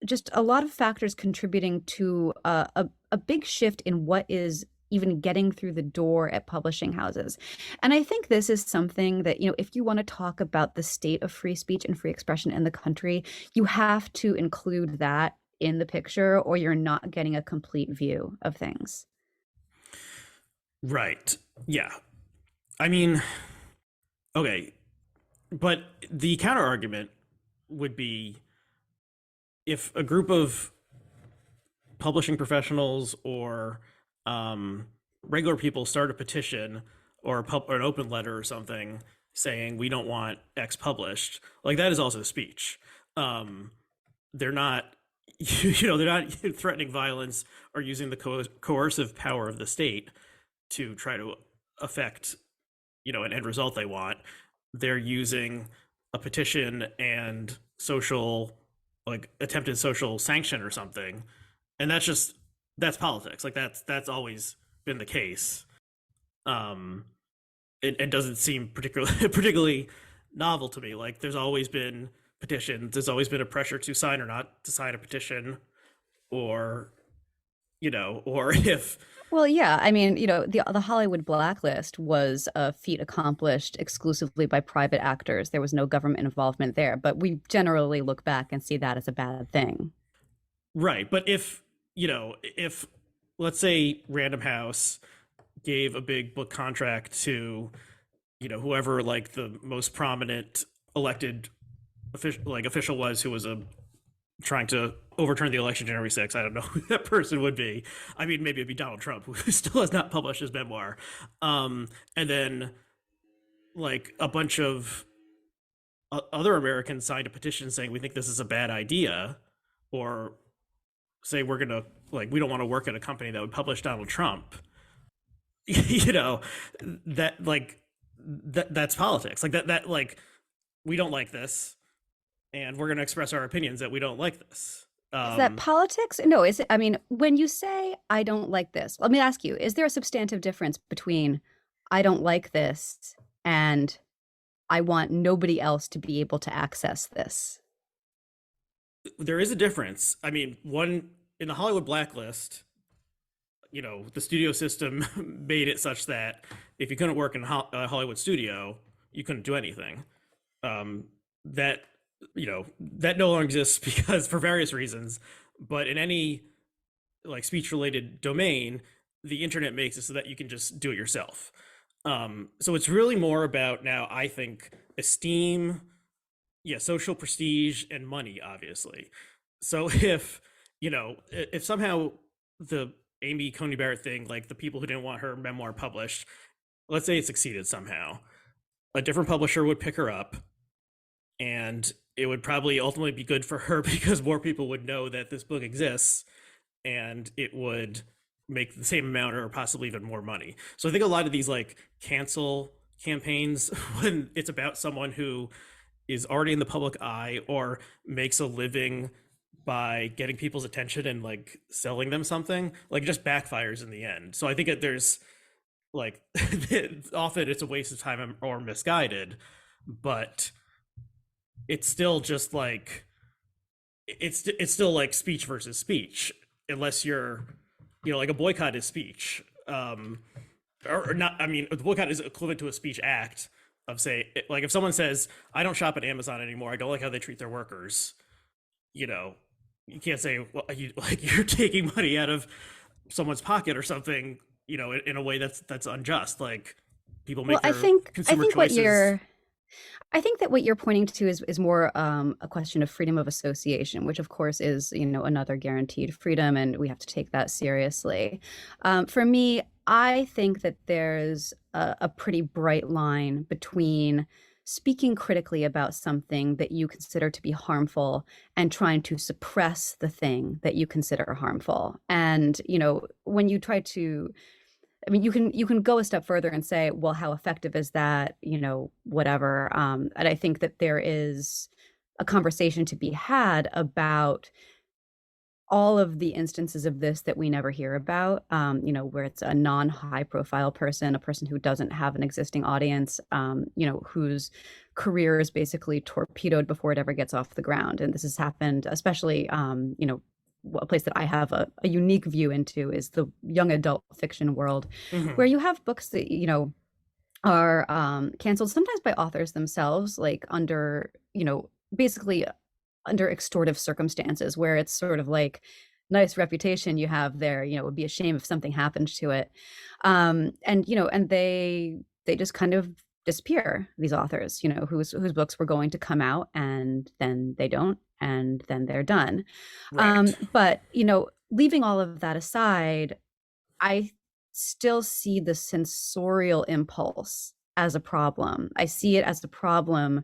[SPEAKER 2] just a lot of factors contributing to a big shift in what is even getting through the door at publishing houses. And I think this is something that, if you want to talk about the state of free speech and free expression in the country, you have to include that in the picture, or you're not getting a complete view of things.
[SPEAKER 1] Right. Yeah. I mean, okay. But the counter argument would be if a group of publishing professionals or regular people start a petition or or an open letter or something saying we don't want X published, like that is also speech. Um, they're not, they're not threatening violence or using the coercive power of the state to try to affect, an end result they want. They're using a petition and social, like attempted social sanction or something, and that's politics. Like that's always been the case. Um, it doesn't seem particularly particularly novel to me. Like there's always been petitions. There's always been a pressure to sign or not to sign a petition, or or if
[SPEAKER 2] Well, yeah, I mean, the Hollywood blacklist was a feat accomplished exclusively by private actors. There was no government involvement there, but we generally look back and see that as a bad thing.
[SPEAKER 1] right, but if let's say Random House gave a big book contract to whoever like the most prominent elected official was, who was a trying to overturn the election January 6th. I don't know who that person would be. I mean, maybe it'd be Donald Trump, who still has not published his memoir. And then like a bunch of other Americans signed a petition saying we think this is a bad idea, or say we're gonna we don't want to work at a company that would publish Donald Trump. you know that that's politics. Like that we don't like this, and we're going to express our opinions that we don't like this.
[SPEAKER 2] Is that politics? No, is it, I mean, when you say I don't like this, let me ask you, is there a substantive difference between I don't like this and I want nobody else to be able to access this?
[SPEAKER 1] There is a difference. I mean, one in the Hollywood blacklist, the studio system made it such that if you couldn't work in a Hollywood studio, you couldn't do anything. That that no longer exists because for various reasons. But in any speech related domain, the internet makes it so that you can just do it yourself. So it's really more about now, I think, esteem, yeah, social prestige and money, obviously. So if somehow the Amy Coney Barrett thing, like the people who didn't want her memoir published, let's say it succeeded somehow, a different publisher would pick her up, and it would probably ultimately be good for her because more people would know that this book exists, and it would make the same amount or possibly even more money. So I think a lot of these cancel campaigns, when it's about someone who is already in the public eye or makes a living by getting people's attention and selling them something, just backfires in the end. So I think that there's often it's a waste of time or misguided, but it's still just it's still speech versus speech, unless you're a boycott is speech, or not. I mean, the boycott is equivalent to a speech act of, say, if someone says I don't shop at Amazon anymore, I don't like how they treat their workers, you can't say, well, you're taking money out of someone's pocket or something, in a way that's unjust. People make
[SPEAKER 2] Well,
[SPEAKER 1] their consumer choices.
[SPEAKER 2] I think that what you're pointing to is more a question of freedom of association, which of course is, another guaranteed freedom, and we have to take that seriously. For me, I think that there's a pretty bright line between speaking critically about something that you consider to be harmful and trying to suppress the thing that you consider harmful. And, when you try to, I mean, you can go a step further and say, well, how effective is that? Whatever. And I think that there is a conversation to be had about all of the instances of this that we never hear about, where it's a non-high profile person, a person who doesn't have an existing audience, whose career is basically torpedoed before it ever gets off the ground. And this has happened, especially, a place that I have a unique view into is the young adult fiction world,
[SPEAKER 1] Mm-hmm.
[SPEAKER 2] where you have books that, are canceled sometimes by authors themselves, under, basically under extortive circumstances, where it's sort of nice reputation you have there, it would be a shame if something happened to it. And they just kind of disappear, these authors, whose books were going to come out, and then they don't, and then they're done.
[SPEAKER 1] Right.
[SPEAKER 2] But leaving all of that aside, I still see the sensorial impulse as a problem. I see it as a problem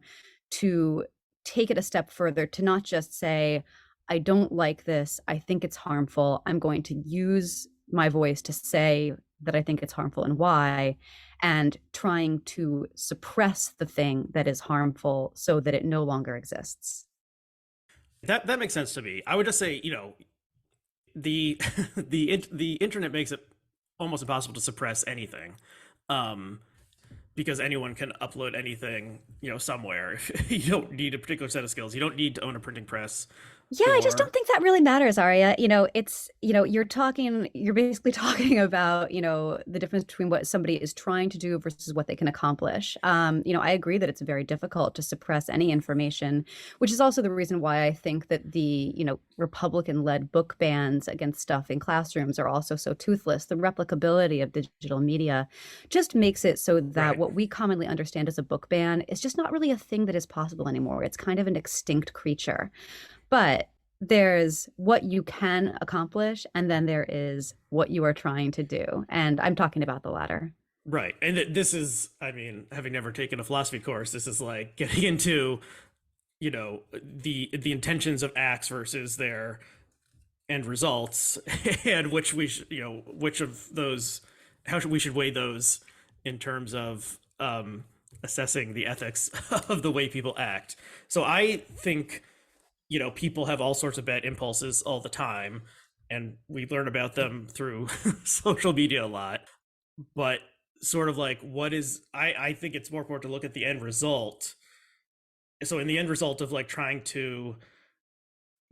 [SPEAKER 2] to take it a step further, to not just say, I don't like this, I think it's harmful, I'm going to use my voice to say that I think it's harmful and why, and trying to suppress the thing that is harmful so that it no longer exists.
[SPEAKER 1] That makes sense to me. I would just say, the the internet makes it almost impossible to suppress anything. Um, because anyone can upload anything, somewhere. You don't need a particular set of skills. You don't need to own a printing press
[SPEAKER 2] Yeah, I just don't
[SPEAKER 1] or
[SPEAKER 2] think that really matters, Arya. You're basically talking about, the difference between what somebody is trying to do versus what they can accomplish. I agree that it's very difficult to suppress any information, which is also the reason why I think that the, Republican-led book bans against stuff in classrooms are also so toothless. The replicability of digital media just makes it so that
[SPEAKER 1] right.
[SPEAKER 2] what we commonly understand as a book ban is just not really a thing that is possible anymore. It's kind of an extinct creature. But there's what you can accomplish, and then there is what you are trying to do. And I'm talking about the latter.
[SPEAKER 1] Right. And this is, I mean, having never taken a philosophy course, this is like getting into, the intentions of acts versus their end results, and which we should, which of those, we should weigh those in terms of assessing the ethics of the way people act. So I think, people have all sorts of bad impulses all the time, and we learn about them through social media a lot. But sort of like, I think it's more important to look at the end result. So in the end result of like trying to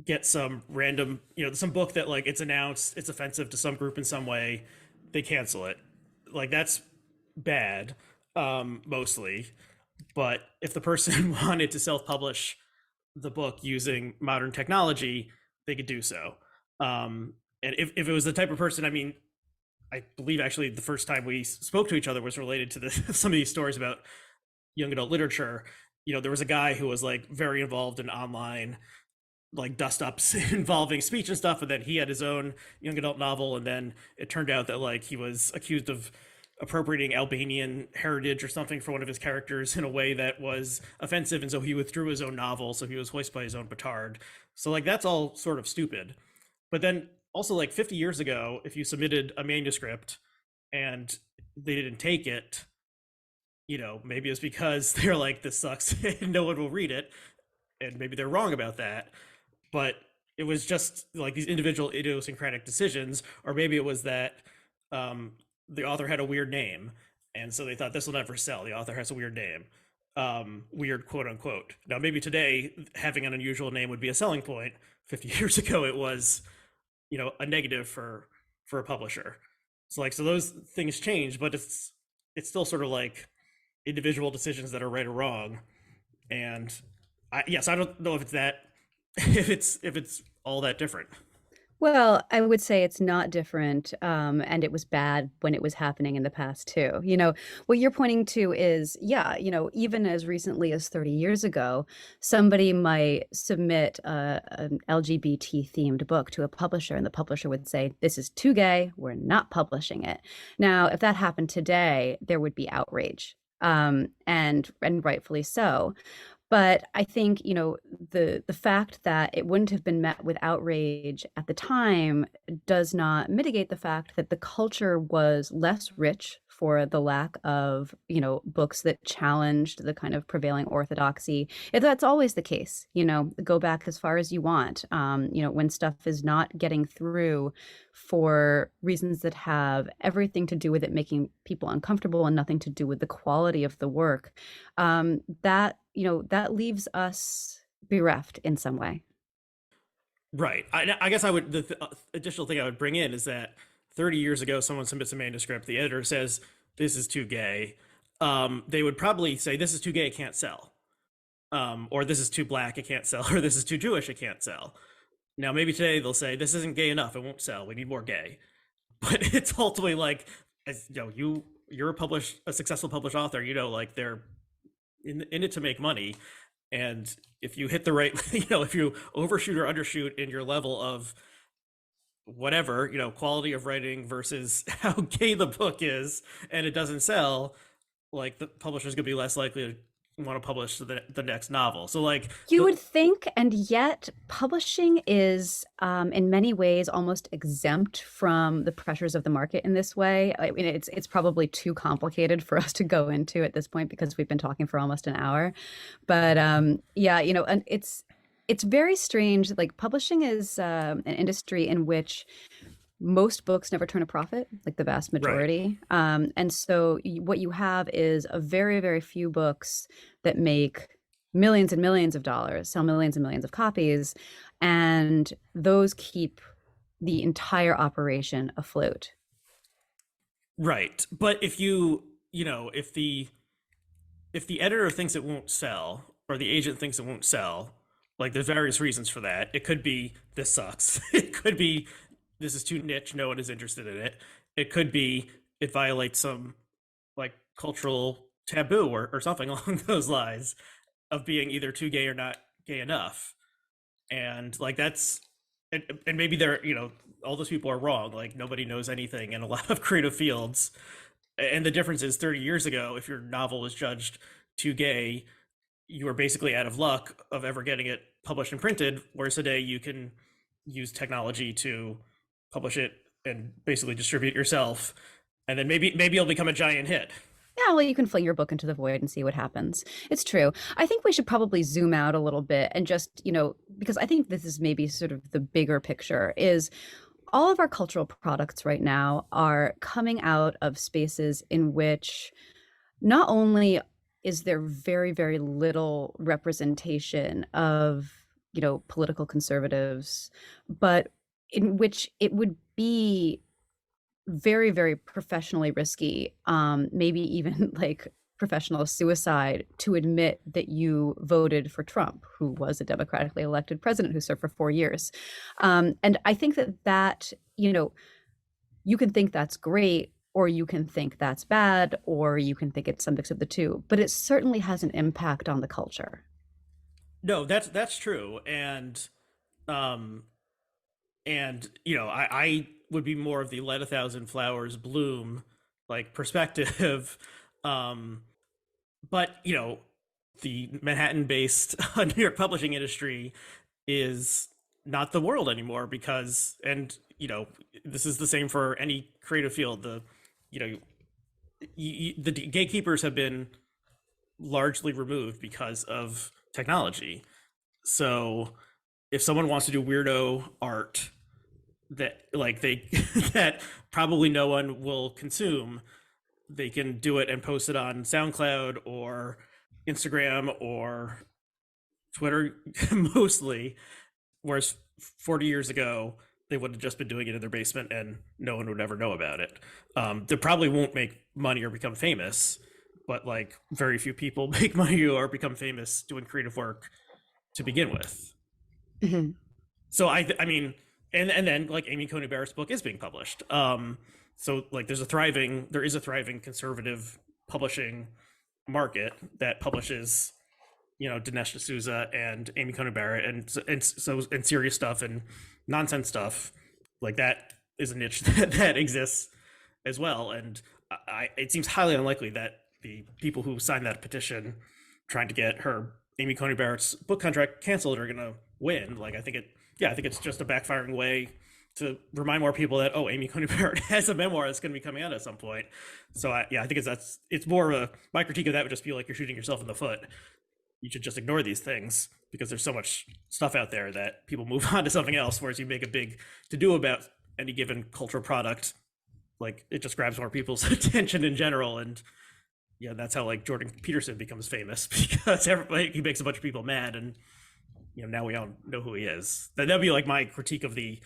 [SPEAKER 1] get some random, some book that like it's announced it's offensive to some group in some way, they cancel it. Like that's bad, mostly. But if the person wanted to self-publish the book using modern technology, they could do so. And if it was the type of person, I mean, I believe actually the first time we spoke to each other was related to some of these stories about young adult literature. There was a guy who was like very involved in online like dust ups involving speech and stuff, and then he had his own young adult novel, and then it turned out that like he was accused of appropriating Albanian heritage or something for one of his characters in a way that was offensive, and so he withdrew his own novel, so he was hoisted by his own petard. So like that's all sort of stupid. But then also like 50 years ago, if you submitted a manuscript and they didn't take it, maybe it's because they're like, this sucks and no one will read it, and maybe they're wrong about that. But it was just like these individual idiosyncratic decisions, or maybe it was that the author had a weird name, and so they thought this will never sell. The author has a weird name, weird quote unquote. Now maybe today having an unusual name would be a selling point. 50 years ago it was, a negative for a publisher. So those things change, but it's still sort of like individual decisions that are right or wrong. And yes, I don't know if it's that if it's all that different.
[SPEAKER 2] Well, I would say it's not different, and it was bad when it was happening in the past too. What you're pointing to is, yeah, even as recently as 30 years ago, somebody might submit an LGBT themed book to a publisher, and the publisher would say, "This is too gay. We're not publishing it." Now, if that happened today, there would be outrage, and rightfully so. But I think, the fact that it wouldn't have been met with outrage at the time does not mitigate the fact that the culture was less rich for the lack of, books that challenged the kind of prevailing orthodoxy. If that's always the case, go back as far as you want. When stuff is not getting through for reasons that have everything to do with it making people uncomfortable and nothing to do with the quality of the work, that leaves us bereft in some way.
[SPEAKER 1] Right. I guess the additional thing I would bring in is that 30 years ago, someone submits a manuscript, the editor says, this is too gay. They would probably say, this is too gay, it can't sell. Or this is too black, it can't sell. Or this is too Jewish, it can't sell. Now, maybe today they'll say, this isn't gay enough, it won't sell, we need more gay. But it's ultimately like, you're a successful published author, like they're in it to make money. And if you hit the right, if you overshoot or undershoot in your level of whatever, quality of writing versus how gay the book is, and it doesn't sell, like the publisher's gonna be less likely to want to publish the next novel. So like
[SPEAKER 2] You
[SPEAKER 1] the
[SPEAKER 2] would think, and yet publishing is, in many ways, almost exempt from the pressures of the market in this way. I mean, it's probably too complicated for us to go into at this point because we've been talking for almost an hour. But yeah, and it's very strange. Like publishing is an industry in which most books never turn a profit, like the vast
[SPEAKER 1] right.
[SPEAKER 2] majority. And so what you have is a very, very few books that make millions and millions of dollars, sell millions and millions of copies, and those keep the entire operation afloat.
[SPEAKER 1] Right. But if if the editor thinks it won't sell or the agent thinks it won't sell, like there's various reasons for that. It could be this sucks. It could be this is too niche, no one is interested in it. It could be it violates some like cultural taboo or something along those lines of being either too gay or not gay enough. And like that's and maybe they're, all those people are wrong. Like nobody knows anything in a lot of creative fields. And the difference is 30 years ago, if your novel was judged too gay, you were basically out of luck of ever getting it published and printed. Whereas today you can use technology to publish it and basically distribute it yourself. And then maybe it'll become a giant hit.
[SPEAKER 2] Yeah, well, you can fling your book into the void and see what happens. It's true. I think we should probably zoom out a little bit and just, because I think this is maybe sort of the bigger picture is all of our cultural products right now are coming out of spaces in which not only is there very, very little representation of, political conservatives, but in which it would be very, very professionally risky, maybe even like professional suicide to admit that you voted for Trump, who was a democratically elected president who served for 4 years. And I think that, you can think that's great, or you can think that's bad, or you can think it's some mix of the two, but it certainly has an impact on the culture.
[SPEAKER 1] No, that's true. Um I would be more of the let a thousand flowers bloom like perspective. um but the Manhattan based New York publishing industry is not the world anymore because and this is the same for any creative field. The you know the gatekeepers have been largely removed because of technology. So if someone wants to do weirdo art that like they that probably no one will consume, they can do it and post it on SoundCloud or Instagram or Twitter mostly. Whereas 40 years ago, they would have just been doing it in their basement and no one would ever know about it. They probably won't make money or become famous, but like very few people make money or become famous doing creative work to begin with.
[SPEAKER 2] Mhm.
[SPEAKER 1] So I mean, and then like Amy Coney Barrett's book is being published. So like there is a thriving conservative publishing market that publishes, Dinesh D'Souza and Amy Coney Barrett and serious stuff and nonsense stuff like that is a niche that exists as well. And it seems highly unlikely that the people who signed that petition trying to get her Amy Coney Barrett's book contract canceled are going to win. Like I think it's just a backfiring way to remind more people that Amy Coney Barrett has a memoir that's going to be coming out at some point. So I think it's more of a my critique of that would just be like you're shooting yourself in the foot. You should just ignore these things because there's so much stuff out there that people move on to something else. Whereas you make a big to do about any given cultural product, like it just grabs more people's attention in general. And that's how like Jordan Peterson becomes famous because everybody he makes a bunch of people mad, and now we all know who he is. That'd be like my critique of the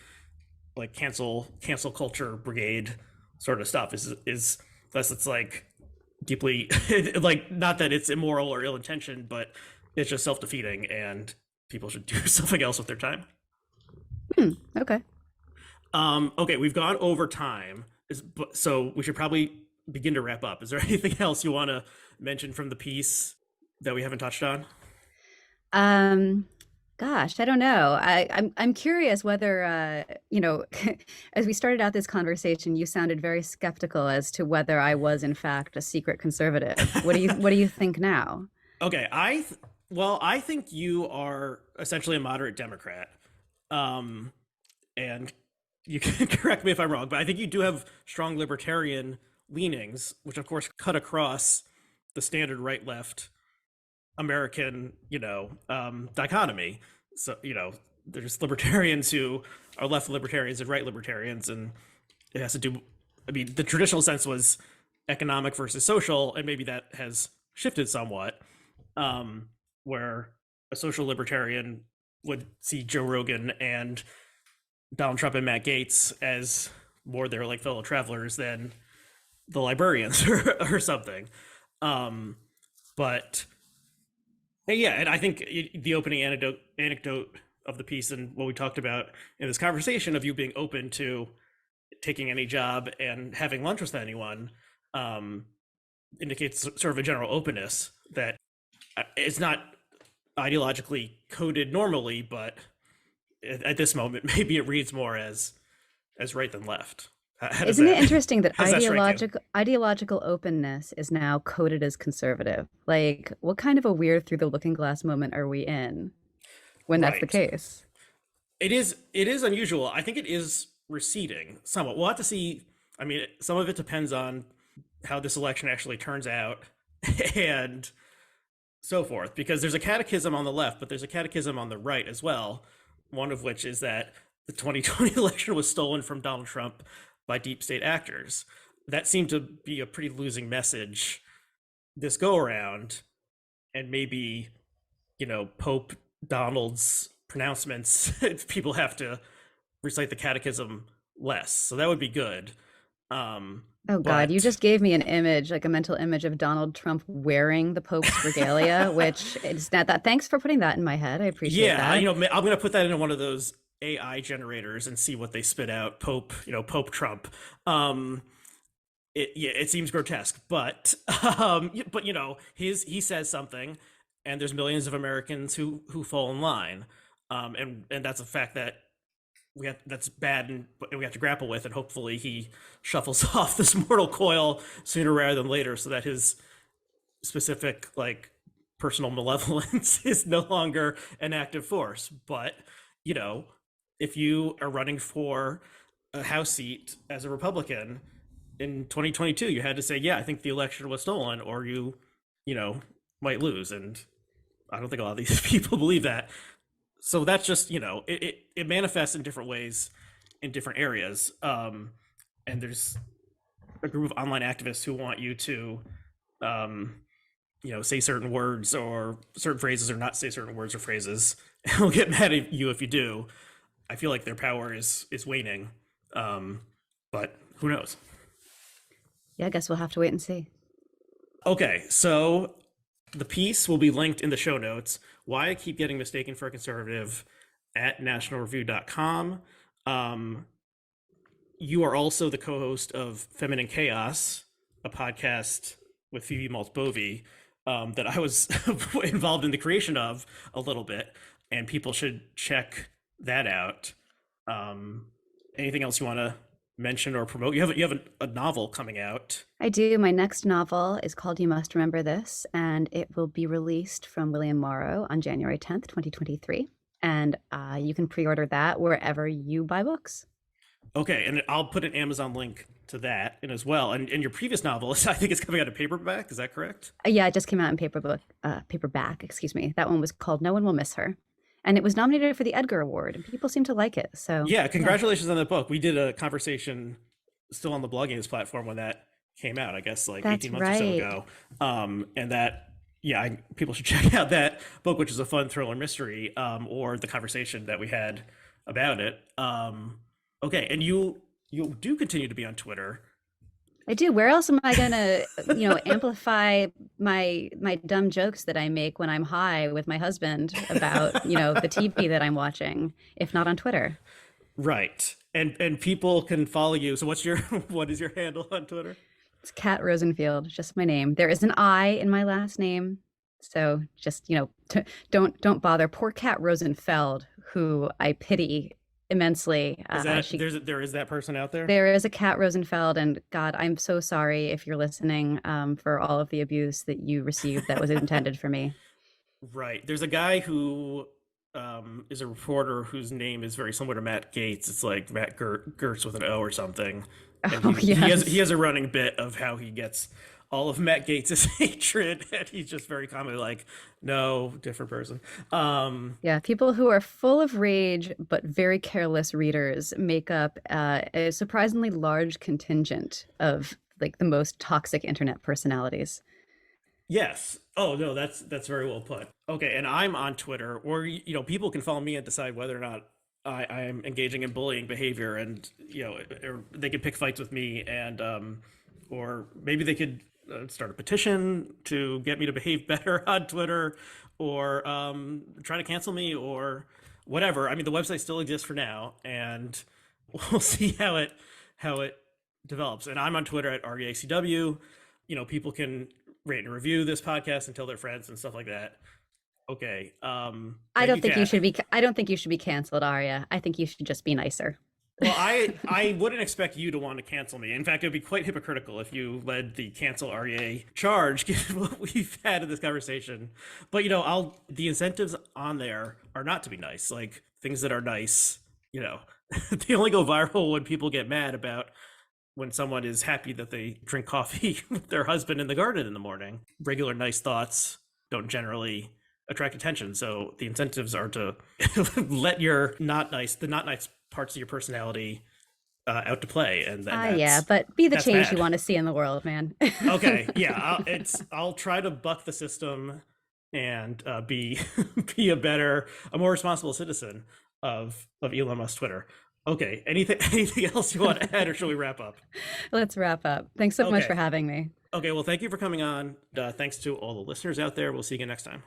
[SPEAKER 1] like cancel culture brigade sort of stuff is thus it's like deeply like not that it's immoral or ill intentioned, but it's just self defeating, and people should do something else with their time.
[SPEAKER 2] Okay.
[SPEAKER 1] Okay, we've gone over time, so we should probably begin to wrap up. Is there anything else you want to mention from the piece that we haven't touched on?
[SPEAKER 2] Um, Gosh, I don't know. I'm curious whether as we started out this conversation, you sounded very skeptical as to whether I was in fact a secret conservative. What do you think now?
[SPEAKER 1] Okay, well, I think you are essentially a moderate Democrat. Um, and you can correct me if I'm wrong, but I think you do have strong libertarian leanings, which of course cut across the standard right left American, dichotomy. So, there's libertarians who are left libertarians and right libertarians, and it has to do. I mean, the traditional sense was economic versus social, and maybe that has shifted somewhat, where a social libertarian would see Joe Rogan and Donald Trump and Matt Gaetz as more their like fellow travelers than the librarians or something. Um, but yeah, and I think the opening anecdote of the piece and what we talked about in this conversation of you being open to taking any job and having lunch with anyone um, indicates sort of a general openness that it's not ideologically coded normally, but at this moment, maybe it reads more as right than left. How does
[SPEAKER 2] Isn't it
[SPEAKER 1] that
[SPEAKER 2] interesting that
[SPEAKER 1] how does that strike you?
[SPEAKER 2] ideological openness is now coded as conservative? Like, what kind of a weird through the looking glass moment are we in when that's the
[SPEAKER 1] Right.
[SPEAKER 2] case?
[SPEAKER 1] It is unusual. I think it is receding somewhat. We'll have to see. I mean, some of it depends on how this election actually turns out and so forth, because there's a catechism on the left, but there's a catechism on the right as well. One of which is that the 2020 election was stolen from Donald Trump by deep state actors. That seemed to be a pretty losing message this go around, and maybe Pope Donald's pronouncements, people have to recite the catechism less, so that would be good.
[SPEAKER 2] Oh God, you
[SPEAKER 1] But
[SPEAKER 2] just gave me an image, like a mental image of Donald Trump wearing the Pope's regalia, which is not that. Thanks for putting that in my head. I appreciate
[SPEAKER 1] yeah,
[SPEAKER 2] that.
[SPEAKER 1] I'm gonna put that into one of those AI generators and see what they spit out. Pope Trump. Um, it seems grotesque, but he says something, and there's millions of Americans who fall in line, and that's a fact that that's bad, and we have to grapple with, and hopefully he shuffles off this mortal coil sooner rather than later, so that his specific like personal malevolence is no longer an active force. But you know, if you are running for a House seat as a Republican in 2022, you had to say, yeah, I think the election was stolen, or you know, might lose. And I don't think a lot of these people believe that. So that's just, it manifests in different ways in different areas. And there's a group of online activists who want you to, um, say certain words or certain phrases, or not say certain words or phrases. And we'll get mad at you if you do. I feel like their power is waning. But who knows?
[SPEAKER 2] Yeah, I guess we'll have to wait and see.
[SPEAKER 1] Okay, so the piece will be linked in the show notes. Why I keep getting mistaken for a conservative at nationalreview.com. You are also the co-host of Feminine Chaos, a podcast with Phoebe Maltz-Bovey that I was involved in the creation of a little bit, and people should check that out. Um, Anything else you want to mention or promote? You have a novel coming out.
[SPEAKER 2] I do. My next novel is called You Must Remember This, and it will be released from William Morrow on January 10th, 2023. And you can pre order that wherever you buy books.
[SPEAKER 1] Okay, and I'll put an Amazon link to that in as well. And your previous novel, I think it's coming out of paperback. Is that correct?
[SPEAKER 2] Yeah, it just came out in paperback, excuse me. That one was called No One Will Miss Her. And it was nominated for the Edgar Award, and people seem to like it. So,
[SPEAKER 1] Yeah,
[SPEAKER 2] yeah,
[SPEAKER 1] congratulations on the book. We did a conversation still on the blogging platform when that came out, I guess like
[SPEAKER 2] that's
[SPEAKER 1] 18 months or so
[SPEAKER 2] right.
[SPEAKER 1] ago. And that, yeah, people should check out that book, which is a fun thriller mystery, or the conversation that we had about it. Okay, and you do continue to be on Twitter.
[SPEAKER 2] I do. Where else am I gonna, amplify my dumb jokes that I make when I'm high with my husband about, the TV that I'm watching, if not on Twitter?
[SPEAKER 1] Right. And people can follow you. So what's your what is your handle on Twitter?
[SPEAKER 2] It's Kat Rosenfield, just my name. There is an I in my last name, So just, don't bother. Poor Cat Rosenfeld, who I pity immensely.
[SPEAKER 1] Is that there is that person out there?
[SPEAKER 2] There is a Cat Rosenfeld, and God, I'm so sorry if you're listening, for all of the abuse that you received that was intended for me.
[SPEAKER 1] Right. There's a guy who is a reporter whose name is very similar to Matt Gates. It's like Matt Gertz with an O or something. And
[SPEAKER 2] Oh,
[SPEAKER 1] he
[SPEAKER 2] yes.
[SPEAKER 1] has a running bit of how he gets all of Matt Gates' hatred, and he's just very commonly like, no, different person.
[SPEAKER 2] Yeah, people who are full of rage but very careless readers make up a surprisingly large contingent of like the most toxic internet personalities.
[SPEAKER 1] Yes. Oh no, that's very well put. Okay, and I'm on Twitter, or people can follow me and decide whether or not I am engaging in bullying behavior, and or they could pick fights with me, and or maybe they could start a petition to get me to behave better on Twitter, or try to cancel me, or whatever. I mean, the website still exists for now, and we'll see how it develops. And I'm on Twitter at REACW. People can rate and review this podcast and tell their friends and stuff like that. Okay.
[SPEAKER 2] I
[SPEAKER 1] Thank
[SPEAKER 2] don't
[SPEAKER 1] you,
[SPEAKER 2] think you
[SPEAKER 1] Kat.
[SPEAKER 2] should be. I don't think you should be canceled, Arya. I think you should just be nicer.
[SPEAKER 1] Well, I wouldn't expect you to want to cancel me. In fact, it would be quite hypocritical if you led the cancel Aryeh charge, given what we've had in this conversation. But I'll the incentives on there are not to be nice. Like things that are nice, they only go viral when people get mad about when someone is happy that they drink coffee with their husband in the garden in the morning. Regular nice thoughts don't generally attract attention. So the incentives are to let the not nice parts of your personality out to play, and then
[SPEAKER 2] Yeah, but be the
[SPEAKER 1] that's
[SPEAKER 2] change you
[SPEAKER 1] bad.
[SPEAKER 2] want to see in the world, man.
[SPEAKER 1] Okay, yeah, I'll try to buck the system and be be a more responsible citizen of Elon Musk's Twitter. Okay, anything else you want to add, or should we wrap up?
[SPEAKER 2] Let's wrap up. Thanks so much for
[SPEAKER 1] Okay,
[SPEAKER 2] having me.
[SPEAKER 1] okay. Well, thank you for coming on. Thanks to all the listeners out there. We'll see you again next time.